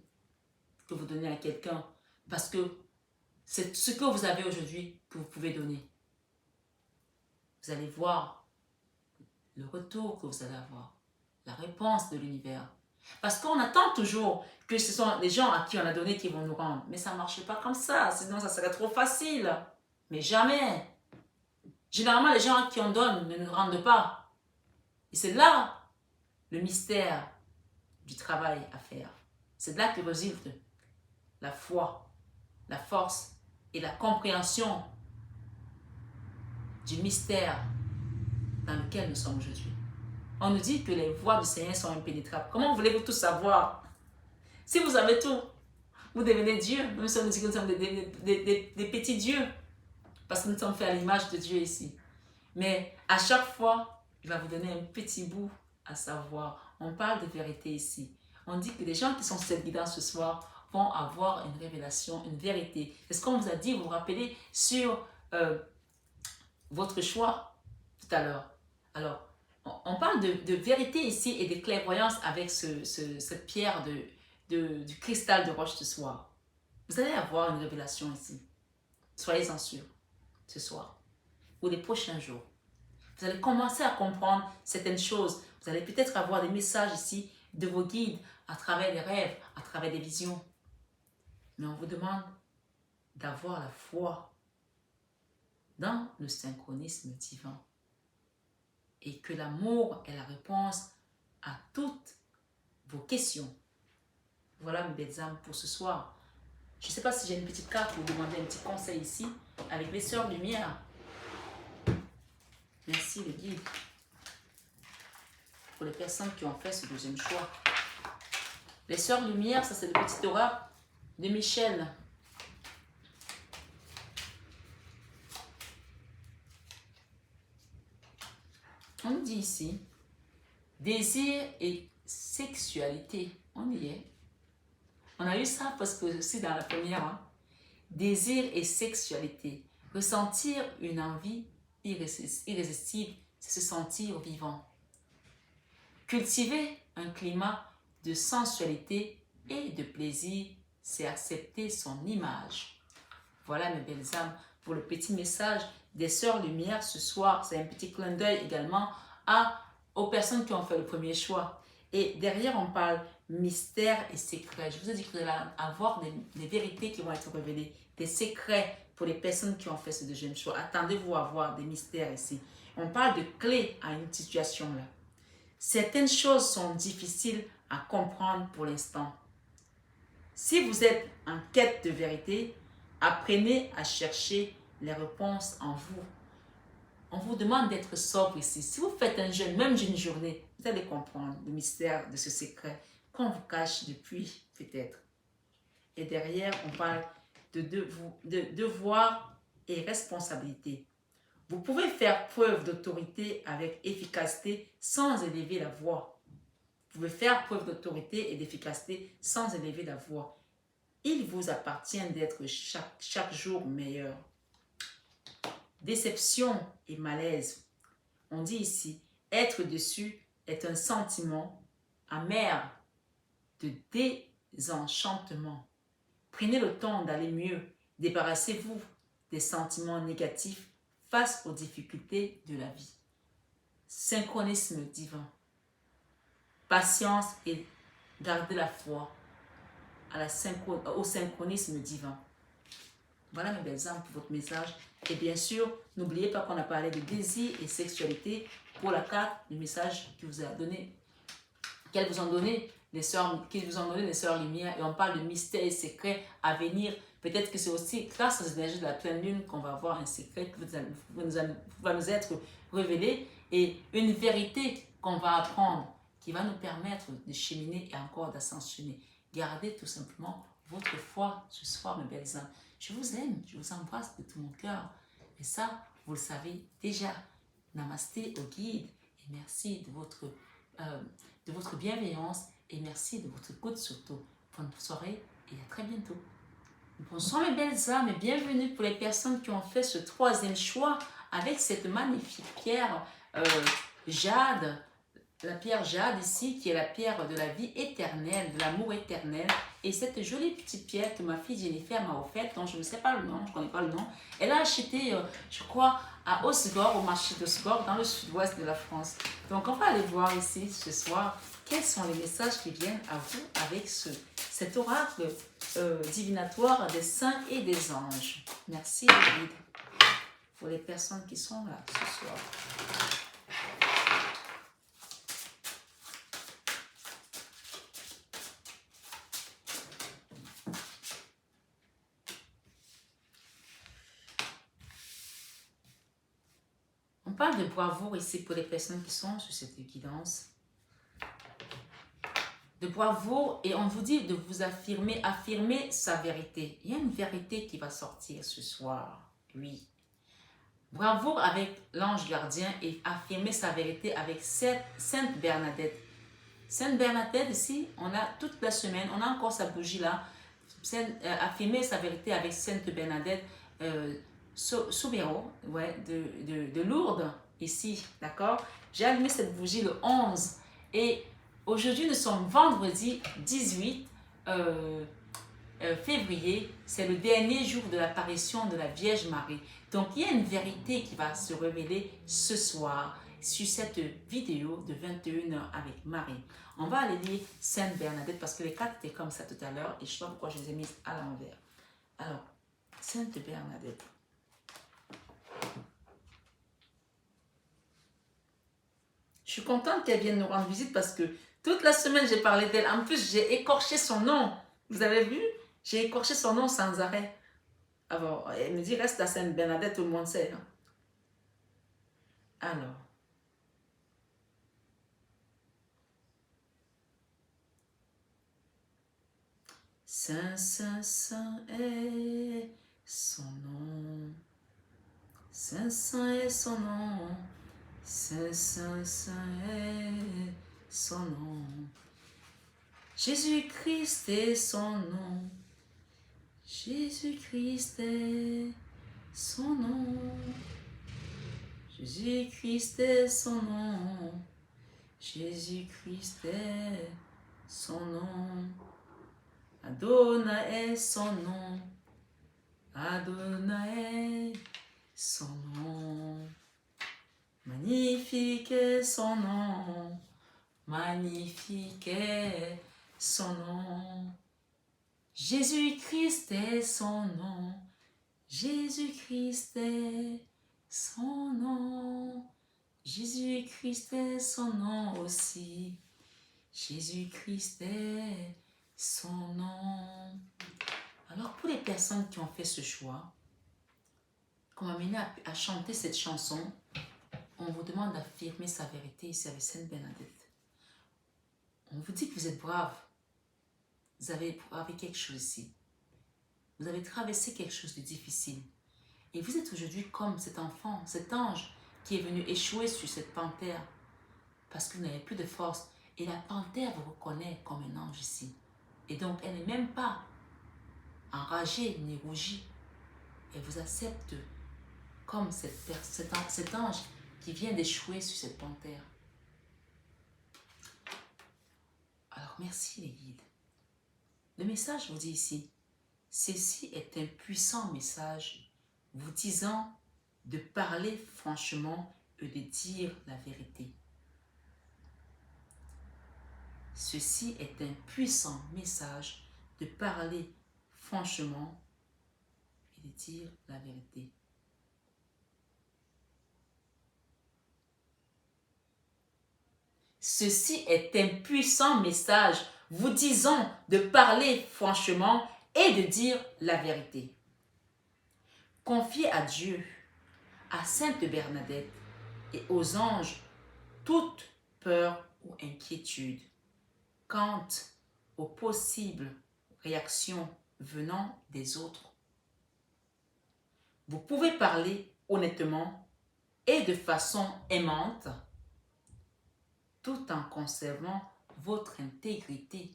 que vous donnez à quelqu'un, parce que c'est ce que vous avez aujourd'hui que vous pouvez donner. Vous allez voir le retour que vous allez avoir, la réponse de l'univers. Parce qu'on attend toujours que ce sont les gens à qui on a donné qui vont nous rendre. Mais ça ne marche pas comme ça, sinon ça serait trop facile. Mais jamais. Généralement, les gens à qui on donne ne nous rendent pas. Et c'est là le mystère du travail à faire. C'est de là que résulte la foi, la force et la compréhension du mystère dans lequel nous sommes aujourd'hui. On nous dit que les voies du Seigneur sont impénétrables. Comment voulez-vous tout savoir? Si vous avez tout, vous devenez Dieu. Même si on nous dit que nous sommes des petits dieux. Parce que nous sommes faits à l'image de Dieu ici. Mais à chaque fois, il va vous donner un petit bout à savoir. On parle de vérité ici. On dit que les gens qui sont sur cette guidance ce soir vont avoir une révélation, une vérité. C'est ce qu'on vous a dit, vous vous rappelez, sur votre choix tout à l'heure. Alors, on parle de vérité ici et de clairvoyance avec cette pierre du cristal de roche ce soir. Vous allez avoir une révélation ici. Soyez-en sûrs ce soir ou les prochains jours. Vous allez commencer à comprendre certaines choses. Vous allez peut-être avoir des messages ici de vos guides à travers les rêves, à travers des visions. Mais on vous demande d'avoir la foi dans le synchronisme divin. Et que l'amour est la réponse à toutes vos questions. Voilà mes belles âmes pour ce soir. Je ne sais pas si j'ai une petite carte pour vous demander un petit conseil ici avec les sœurs lumière. Merci les guides. Pour les personnes qui ont fait ce deuxième choix. Les sœurs lumière, ça c'est le petit aura de Michel. On nous dit ici, désir et sexualité. On y est. On a eu ça parce que aussi dans la première. Hein. Désir et sexualité. Ressentir une envie irrésistible, c'est se sentir vivant. Cultiver un climat de sensualité et de plaisir, c'est accepter son image. Voilà mes belles âmes pour le petit message des Sœurs Lumière ce soir. C'est un petit clin d'œil également aux personnes qui ont fait le premier choix. Et derrière, on parle mystère et secret. Je vous ai dit que vous allez avoir des vérités qui vont être révélées, des secrets pour les personnes qui ont fait ce deuxième choix. Attendez-vous à voir des mystères ici. On parle de clés à une situation là. Certaines choses sont difficiles à comprendre pour l'instant. Si vous êtes en quête de vérité, apprenez à chercher les réponses en vous. On vous demande d'être sobre ici. Si vous faites un jeûne, même d'une journée, vous allez comprendre le mystère de ce secret qu'on vous cache depuis peut-être. Et derrière, on parle de devoir et responsabilité. Vous pouvez faire preuve d'autorité avec efficacité sans élever la voix. Vous pouvez faire preuve d'autorité et d'efficacité sans élever la voix. Il vous appartient d'être chaque jour meilleur. Déception et malaise. On dit ici, être déçu est un sentiment amer de désenchantement. Prenez le temps d'aller mieux. Débarrassez-vous des sentiments négatifs face aux difficultés de la vie. Synchronisme divin. Patience et garder la foi au synchronisme divin. Voilà mes belles âmes pour votre message. Et bien sûr, n'oubliez pas qu'on a parlé de désir et sexualité pour la carte du message que vous a donné, qu'elles vous ont donné les sœurs Lumière. Et on parle de mystères et secrets à venir. Peut-être que c'est aussi grâce aux énergies de la pleine lune qu'on va avoir un secret qui va nous être révélé et une vérité qu'on va apprendre qui va nous permettre de cheminer et encore d'ascensionner. Gardez tout simplement votre foi ce soir, mes belles âmes. Je vous aime, je vous embrasse de tout mon cœur. Et ça, vous le savez déjà. Namasté au guide et merci de votre bienveillance et merci de votre écoute surtout. Bonne soirée et à très bientôt. Bonsoir mes belles âmes et bienvenue pour les personnes qui ont fait ce troisième choix avec cette magnifique pierre jade. La pierre jade ici, qui est la pierre de la vie éternelle, de l'amour éternel. Et cette jolie petite pierre que ma fille Jennifer m'a offerte, dont je ne sais pas le nom, je ne connais pas le nom. Elle a acheté, je crois, à Osgore, au marché d'Osgore, dans le sud-ouest de la France. Donc, on va aller voir ici, ce soir, quels sont les messages qui viennent à vous avec cet oracle divinatoire des saints et des anges. Merci, David, pour les personnes qui sont là ce soir. On parle de bravoure ici pour les personnes qui sont sur cette guidance. De bravoure et on vous dit de vous affirmer sa vérité. Il y a une vérité qui va sortir ce soir, oui. Bravoure avec l'ange gardien et affirmer sa vérité avec Sainte Bernadette. Sainte Bernadette ici, on a toute la semaine, on a encore sa bougie là. Affirmer sa vérité avec Sainte Bernadette. Soubero, ouais, de Lourdes, ici, d'accord? J'ai allumé cette bougie le 11 et aujourd'hui nous sommes vendredi 18 février, c'est le dernier jour de l'apparition de la Vierge Marie. Donc il y a une vérité qui va se révéler ce soir sur cette vidéo de 21h avec Marie. On va aller lire Sainte Bernadette parce que les cartes étaient comme ça tout à l'heure et je ne sais pas pourquoi je les ai mises à l'envers. Alors, Sainte Bernadette. Je suis contente qu'elle vienne nous rendre visite parce que toute la semaine, j'ai parlé d'elle. En plus, j'ai écorché son nom. Vous avez vu? J'ai écorché son nom sans arrêt. Alors, elle me dit, reste à Sainte Bernadette, tout le monde sait. Hein? Alors. Saint, Saint, Saint est son nom. Saint, Saint est son nom. Saint, Saint, Saint est son nom. Jésus-Christ est son nom. Jésus-Christ est son nom. Jésus-Christ est son nom. Jésus-Christ est son nom. Adonai est son nom. Adonai est son nom. Magnifique est son nom. Magnifique est son nom. Jésus-Christ est son nom. Jésus-Christ est son nom. Jésus-Christ est son nom aussi. Jésus-Christ est son nom. Alors pour les personnes qui ont fait ce choix, qu'on m'a amené à chanter cette chanson, on vous demande d'affirmer sa vérité ici avec Sainte Bernadette. On vous dit que vous êtes brave. Vous avez quelque chose ici. Vous avez traversé quelque chose de difficile. Et vous êtes aujourd'hui comme cet enfant, cet ange qui est venu échouer sur cette panthère parce que vous n'avez plus de force. Et la panthère vous reconnaît comme un ange ici. Et donc, elle n'est même pas enragée ni rougie. Elle vous accepte comme cet ange qui vient d'échouer sur cette panthère. Alors, merci les guides. Le message vous dit ici, ceci est un puissant message vous disant de parler franchement et de dire la vérité. Ceci est un puissant message de parler franchement et de dire la vérité. Ceci est un puissant message vous disant de parler franchement et de dire la vérité. Confiez à Dieu, à Sainte Bernadette et aux anges toute peur ou inquiétude quant aux possibles réactions venant des autres. Vous pouvez parler honnêtement et de façon aimante tout en conservant votre intégrité.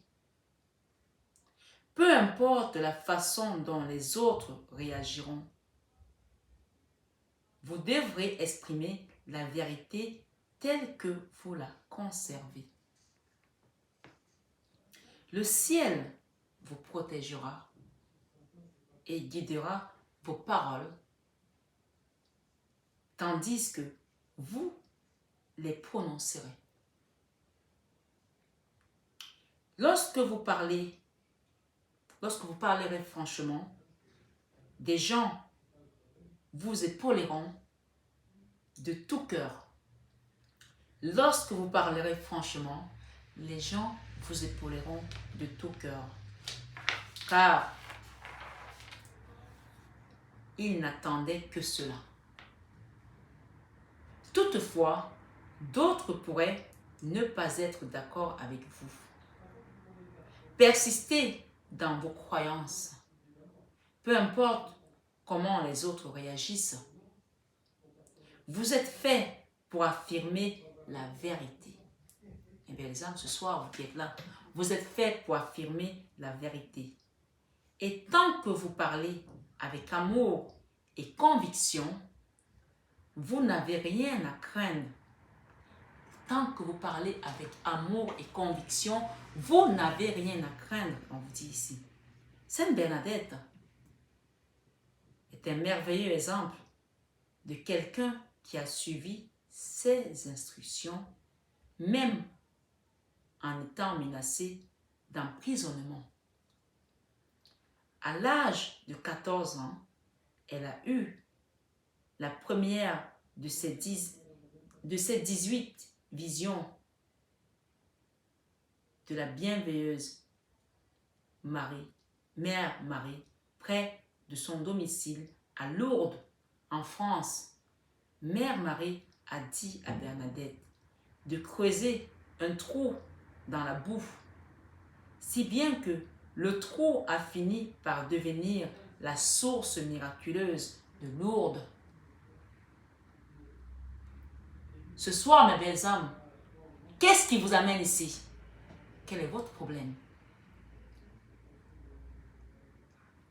Peu importe la façon dont les autres réagiront, vous devrez exprimer la vérité telle que vous la conservez. Le ciel vous protégera et guidera vos paroles, tandis que vous les prononcerez. Lorsque vous parlerez franchement, des gens vous épauleront de tout cœur. Lorsque vous parlerez franchement, les gens vous épauleront de tout cœur. Car ils n'attendaient que cela. Toutefois, d'autres pourraient ne pas être d'accord avec vous. Persistez dans vos croyances. Peu importe comment les autres réagissent. Vous êtes fait pour affirmer la vérité. Et bien, les âmes, ce soir, vous qui êtes là, vous êtes fait pour affirmer la vérité. Et tant que vous parlez avec amour et conviction, vous n'avez rien à craindre. Tant que vous parlez avec amour et conviction, vous n'avez rien à craindre, on vous dit ici. Sainte Bernadette est un merveilleux exemple de quelqu'un qui a suivi ses instructions, même en étant menacé d'emprisonnement. À l'âge de 14 ans, elle a eu la première de ses 18 visions de la bienveilleuse Mère Marie, près de son domicile à Lourdes, en France. Mère Marie a dit à Bernadette de creuser un trou dans la boue, si bien que le trou a fini par devenir la source miraculeuse de Lourdes. Ce soir, mes belles âmes, qu'est-ce qui vous amène ici? Quel est votre problème?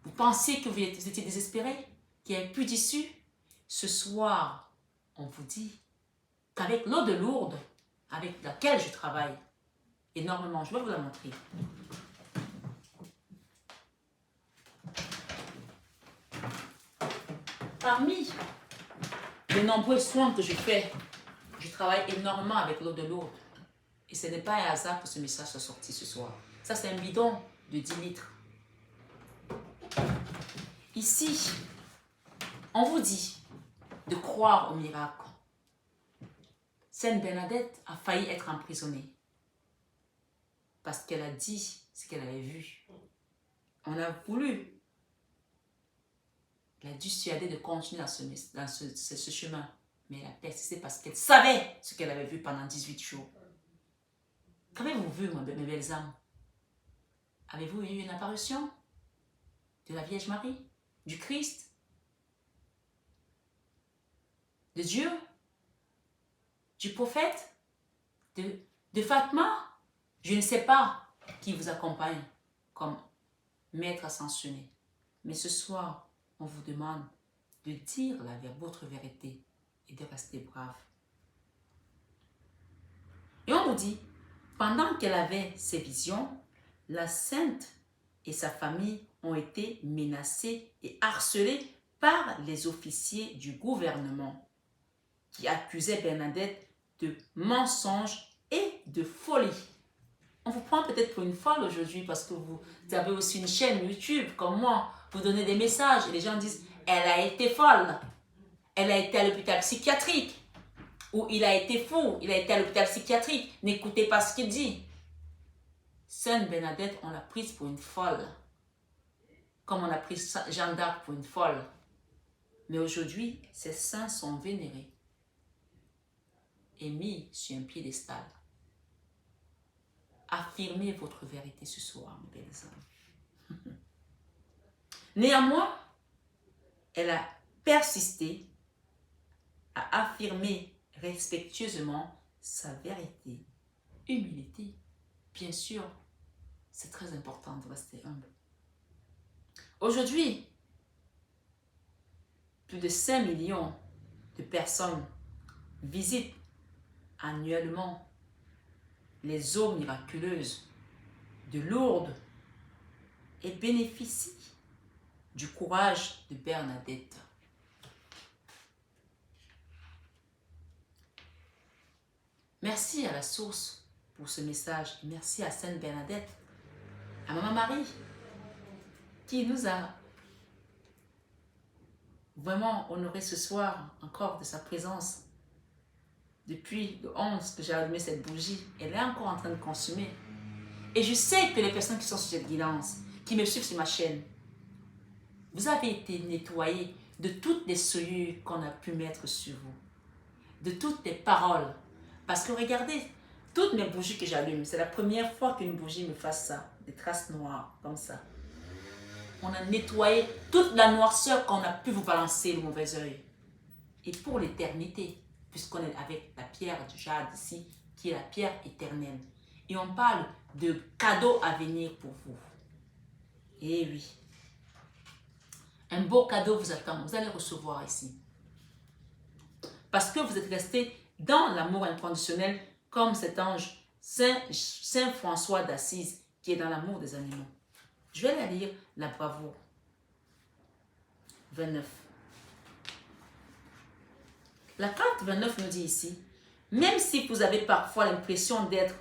Vous pensez que vous étiez désespéré, qu'il n'y avait plus d'issue? Ce soir, on vous dit qu'avec l'eau de Lourdes, avec laquelle je travaille énormément, je vais vous la montrer. Parmi les nombreux soins que je fais, je travaille énormément avec l'eau de Lourdes. Et ce n'est pas un hasard que ce message soit sorti ce soir. Ça, c'est un bidon de 10 litres. Ici, on vous dit de croire au miracle. Sainte Bernadette a failli être emprisonnée parce qu'elle a dit ce qu'elle avait vu. On a voulu Elle a dissuadé de continuer dans ce chemin. Mais elle a persisté parce qu'elle savait ce qu'elle avait vu pendant 18 jours. Qu'avez-vous vu, mes belles âmes? Avez-vous eu une apparition de la Vierge Marie, du Christ, de Dieu, du prophète, de Fatma? Je ne sais pas qui vous accompagne comme maître ascensionné. Mais ce soir, on vous demande de dire votre vérité et de rester brave. Et on nous dit, pendant qu'elle avait ces visions, la sainte et sa famille ont été menacées et harcelées par les officiers du gouvernement qui accusaient Bernadette de mensonges et de folie. On vous prend peut-être pour une folle aujourd'hui parce que vous avez aussi une chaîne YouTube comme moi. Vous donnez des messages et les gens disent « Elle a été folle. Elle a été à l'hôpital psychiatrique. » Ou « Il a été fou. Il a été à l'hôpital psychiatrique. N'écoutez pas ce qu'il dit. » Sainte Bernadette, on l'a prise pour une folle. Comme on a pris Jeanne d'Arc pour une folle. Mais aujourd'hui, ces saints sont vénérés et mis sur un piédestal. Affirmez votre vérité ce soir, mes belles âmes. Néanmoins, elle a persisté à affirmer respectueusement sa vérité. Humilité, bien sûr, c'est très important de rester humble. Aujourd'hui, plus de 5 millions de personnes visitent annuellement les eaux miraculeuses de Lourdes et bénéficient du courage de Bernadette. Merci à la source pour ce message. Merci à Sainte Bernadette, à Maman Marie, qui nous a vraiment honoré ce soir encore de sa présence. Depuis le 11 que j'ai allumé cette bougie, elle est encore en train de consumer. Et je sais que les personnes qui sont sur cette guidance, qui me suivent sur ma chaîne, vous avez été nettoyés de toutes les souillures qu'on a pu mettre sur vous. De toutes les paroles. Parce que regardez, toutes mes bougies que j'allume, c'est la première fois qu'une bougie me fasse ça. Des traces noires, comme ça. On a nettoyé toute la noirceur qu'on a pu vous balancer le mauvais œil. Et pour l'éternité, puisqu'on est avec la pierre du jade ici, qui est la pierre éternelle. Et on parle de cadeaux à venir pour vous. Eh oui. Un beau cadeau vous attend. Vous allez recevoir ici. Parce que vous êtes resté dans l'amour inconditionnel comme cet ange Saint François d'Assise qui est dans l'amour des animaux. Je vais la lire, la bravoure. 29. La carte 29 nous dit ici, même si vous avez parfois l'impression d'être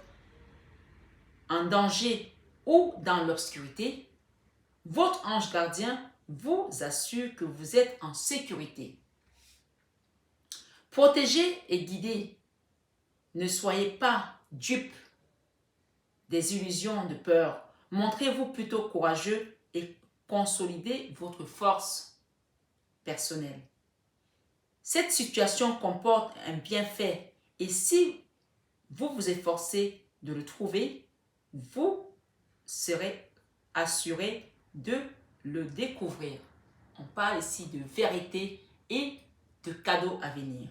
en danger ou dans l'obscurité, votre ange gardien vous assure que vous êtes en sécurité. Protégez et guidez. Ne soyez pas dupes des illusions de peur. Montrez-vous plutôt courageux et consolidez votre force personnelle. Cette situation comporte un bienfait et si vous vous efforcez de le trouver, vous serez assuré de le découvrir. On parle ici de vérité et de cadeaux à venir.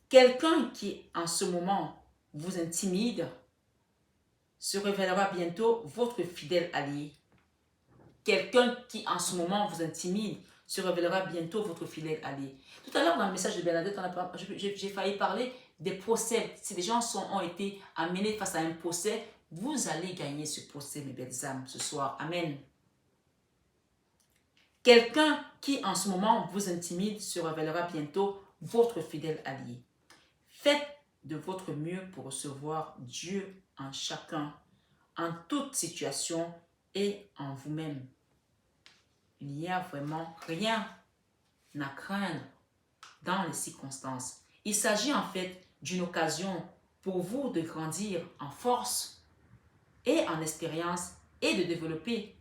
Quelqu'un qui en ce moment vous intimide se révélera bientôt votre fidèle allié. Quelqu'un qui en ce moment vous intimide se révélera bientôt votre fidèle allié. Tout à l'heure dans le message de Bernadette, j'ai failli parler des procès. Si des gens ont été amenés face à un procès, vous allez gagner ce procès, mes belles âmes, ce soir. Amen. Quelqu'un qui en ce moment vous intimide se révélera bientôt votre fidèle allié. Faites de votre mieux pour recevoir Dieu en chacun, en toute situation et en vous-même. Il n'y a vraiment rien à craindre dans les circonstances. Il s'agit en fait d'une occasion pour vous de grandir en force et en expérience et de développer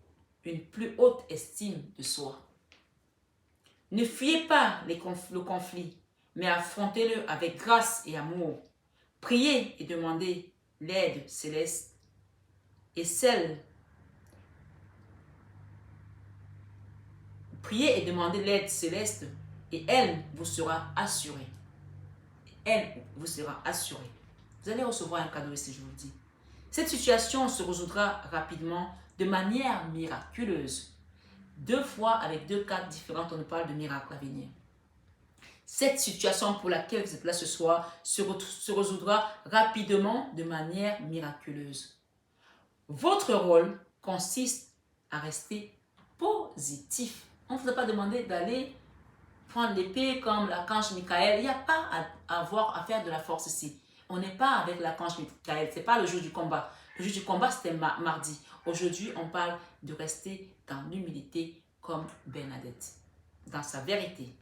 une plus haute estime de soi. Ne fuyez pas le conflit, mais affrontez-le avec grâce et amour. Priez et demandez l'aide céleste et celle. Priez et demandez l'aide céleste et elle vous sera assurée. Elle vous sera assurée. Vous allez recevoir un cadeau ici, je vous le dis. Cette situation se résoudra rapidement de manière miraculeuse. 2 fois avec 2 cartes différentes, on nous parle de miracle à venir. Cette situation pour laquelle vous êtes là ce soir se résoudra rapidement de manière miraculeuse. Votre rôle consiste à rester positif. On ne vous a pas demandé d'aller prendre l'épée comme l'archange Michael. Il n'y a pas à avoir à faire de la force ici. On n'est pas avec l'archange Michael. Ce n'est pas le jour du combat. Le jour du combat, c'était mardi. Aujourd'hui, on parle de rester dans l'humilité comme Bernadette, dans sa vérité.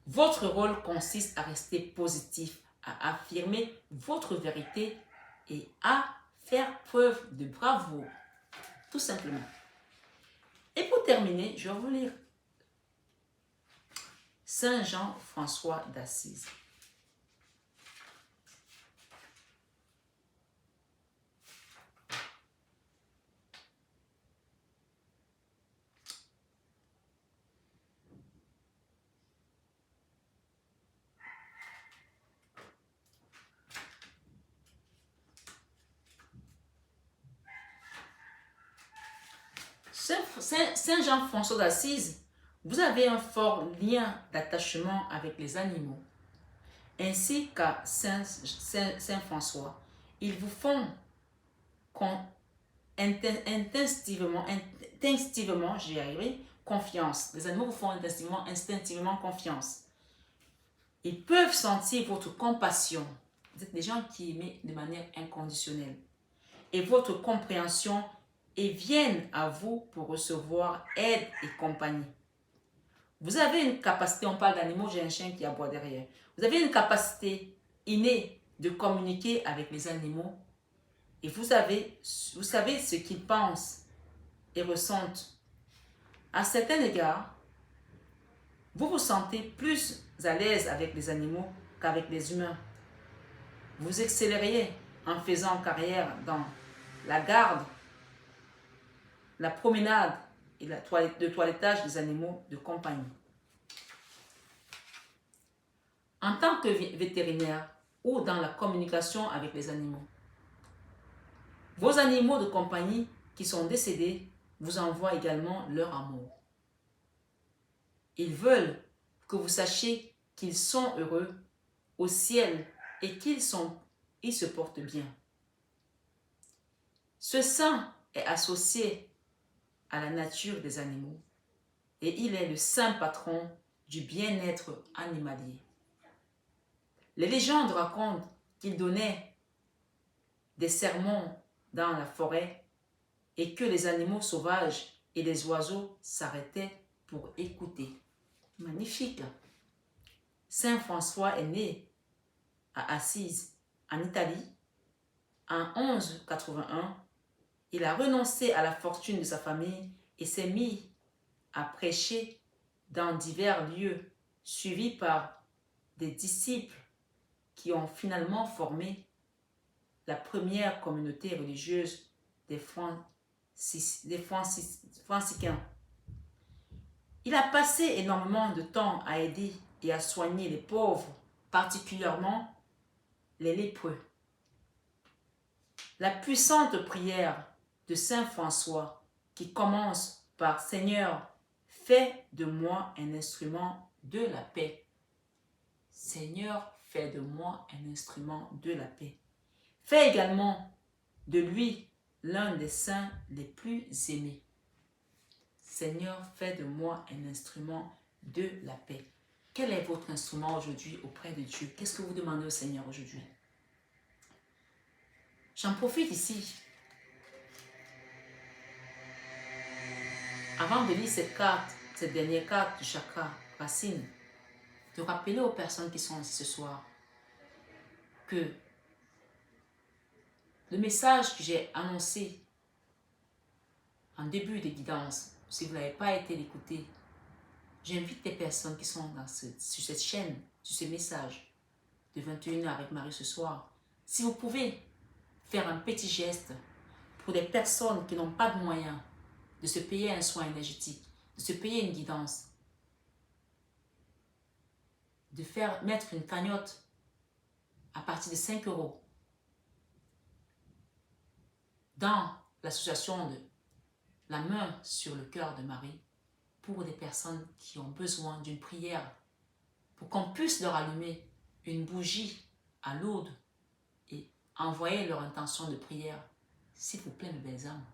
Votre rôle consiste à rester positif, à affirmer votre vérité et à faire preuve de bravoure. Tout simplement. Et pour terminer, je vais vous lire Saint Jean-François d'Assise. Saint Jean-François d'Assise, vous avez un fort lien d'attachement avec les animaux, ainsi qu'à Saint François. Ils vous font instinctivement, j'y arriverai, confiance. Les animaux vous font instinctivement confiance. Ils peuvent sentir votre compassion. Vous êtes des gens qui aiment de manière inconditionnelle. Et votre compréhension et viennent à vous pour recevoir aide et compagnie. Vous avez une capacité, on parle d'animaux, j'ai un chien qui aboie derrière. Vous avez une capacité innée de communiquer avec les animaux et vous savez ce qu'ils pensent et ressentent. À certains égards, vous vous sentez plus à l'aise avec les animaux qu'avec les humains. Vous excelleriez en faisant carrière dans la garde, la promenade et le toilettage des animaux de compagnie. En tant que vétérinaire ou dans la communication avec les animaux, vos animaux de compagnie qui sont décédés vous envoient également leur amour. Ils veulent que vous sachiez qu'ils sont heureux au ciel et qu'ils se portent bien. Ce saint est associé à la nature des animaux et il est le saint patron du bien-être animalier. Les légendes racontent qu'il donnait des sermons dans la forêt et que les animaux sauvages et les oiseaux s'arrêtaient pour écouter. Magnifique! Saint François est né à Assise, en Italie, en 1181. Il a renoncé à la fortune de sa famille et s'est mis à prêcher dans divers lieux, suivi par des disciples qui ont finalement formé la première communauté religieuse des franciscains. Il a passé énormément de temps à aider et à soigner les pauvres, particulièrement les lépreux. La puissante prière de Saint François qui commence par « Seigneur, fais de moi un instrument de la paix ». Seigneur, fais de moi un instrument de la paix. Fais également de lui l'un des saints les plus aimés. Seigneur, fais de moi un instrument de la paix. Quel est votre instrument aujourd'hui auprès de Dieu? Qu'est-ce que vous demandez au Seigneur aujourd'hui? J'en profite ici. Avant de lire cette dernière carte du chakra racine, de rappeler aux personnes qui sont ici ce soir que le message que j'ai annoncé en début de guidance, si vous n'avez pas été l'écouter, J'invite les personnes qui sont sur cette chaîne, sur ce message de 21h avec Marie ce soir. Si vous pouvez faire un petit geste pour des personnes qui n'ont pas de moyens de se payer un soin énergétique, de se payer une guidance, de mettre une cagnotte à partir de 5 € dans l'association de la main sur le cœur de Marie pour des personnes qui ont besoin d'une prière, pour qu'on puisse leur allumer une bougie à Lourdes et envoyer leur intention de prière. S'il vous plaît, mes belles âmes,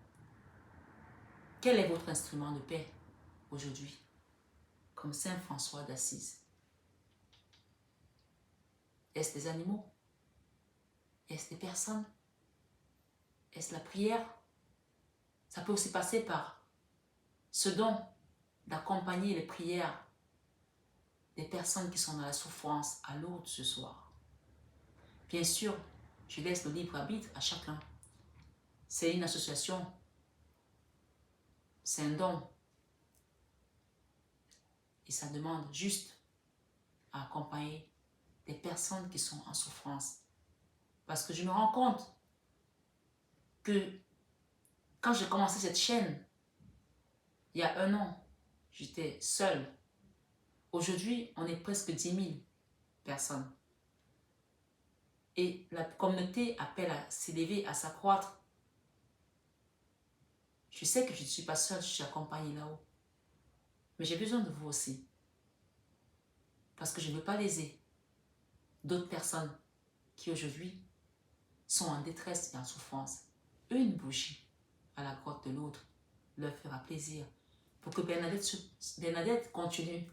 quel est votre instrument de paix aujourd'hui, comme Saint François d'Assise? Est-ce des animaux? Est-ce des personnes? Est-ce la prière? Ça peut aussi passer par ce don d'accompagner les prières des personnes qui sont dans la souffrance à Lourdes ce soir. Bien sûr, je laisse le libre arbitre à chacun. C'est une association, c'est un don. Et ça demande juste à accompagner des personnes qui sont en souffrance. Parce que je me rends compte que quand j'ai commencé cette chaîne, il y a 1 an, j'étais seule. Aujourd'hui, on est presque 10 000 personnes. Et la communauté appelle à s'élever, à s'accroître. Je sais que je ne suis pas seule, je suis accompagnée là-haut. Mais j'ai besoin de vous aussi. Parce que je ne veux pas léser d'autres personnes qui aujourd'hui sont en détresse et en souffrance. Une bougie à la grotte de l'autre leur fera plaisir pour que Bernadette continue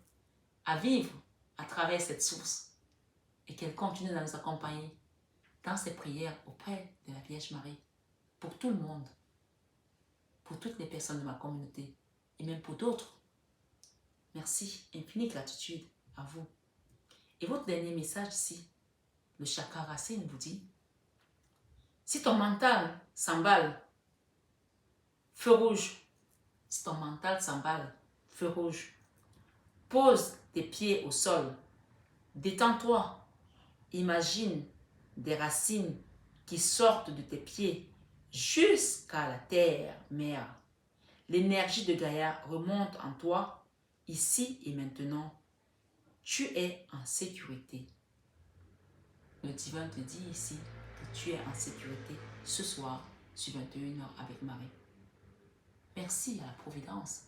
à vivre à travers cette source et qu'elle continue à nous accompagner dans ses prières auprès de la Vierge Marie pour tout le monde, pour toutes les personnes de ma communauté et même pour d'autres. Merci, infinie gratitude à vous. Et votre dernier message ici, le chakra racine vous dit: si ton mental s'emballe, feu rouge. Si ton mental s'emballe, feu rouge. Pose tes pieds au sol. Détends-toi. Imagine des racines qui sortent de tes pieds jusqu'à la terre, mère. L'énergie de Gaïa remonte en toi, ici et maintenant. Tu es en sécurité. Le divin te dit ici que tu es en sécurité ce soir sur 21h avec Marie. Merci à la Providence.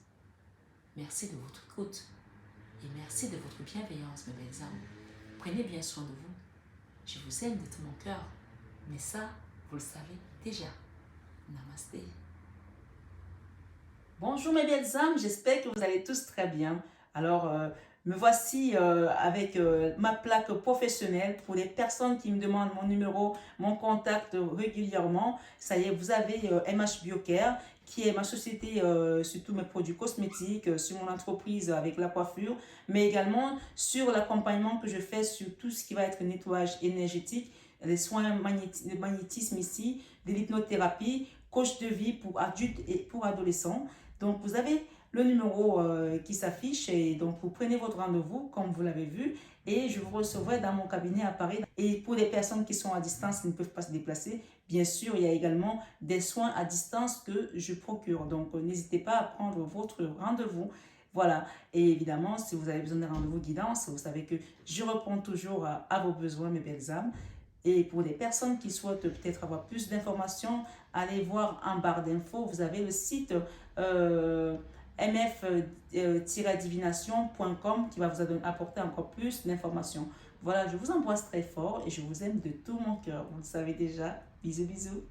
Merci de votre écoute. Et merci de votre bienveillance, mes belles âmes. Prenez bien soin de vous. Je vous aime de tout mon cœur. Mais ça, vous le savez déjà. Namasté. Bonjour mes belles âmes, j'espère que vous allez tous très bien. Alors, me voici avec ma plaque professionnelle pour les personnes qui me demandent mon numéro, mon contact régulièrement. Ça y est, vous avez MH Biocare, qui est ma société sur tous mes produits cosmétiques, sur mon entreprise avec la coiffure, mais également sur l'accompagnement que je fais sur tout ce qui va être nettoyage énergétique, les soins de magnétisme ici, de l'hypnothérapie, coach de vie pour adultes et pour adolescents. Donc, vous avez le numéro qui s'affiche et donc vous prenez votre rendez-vous comme vous l'avez vu et je vous recevrai dans mon cabinet à Paris. Et pour les personnes qui sont à distance, qui ne peuvent pas se déplacer, bien sûr, il y a également des soins à distance que je procure. Donc, n'hésitez pas à prendre votre rendez-vous. Voilà. Et évidemment, si vous avez besoin d'un rendez-vous guidance, vous savez que je réponds toujours à vos besoins, mes belles âmes. Et pour les personnes qui souhaitent peut-être avoir plus d'informations, allez voir en barre d'infos, vous avez le site mf-divination.com qui va vous apporter encore plus d'informations. Voilà, je vous embrasse très fort et je vous aime de tout mon cœur. Vous le savez déjà. Bisous, bisous.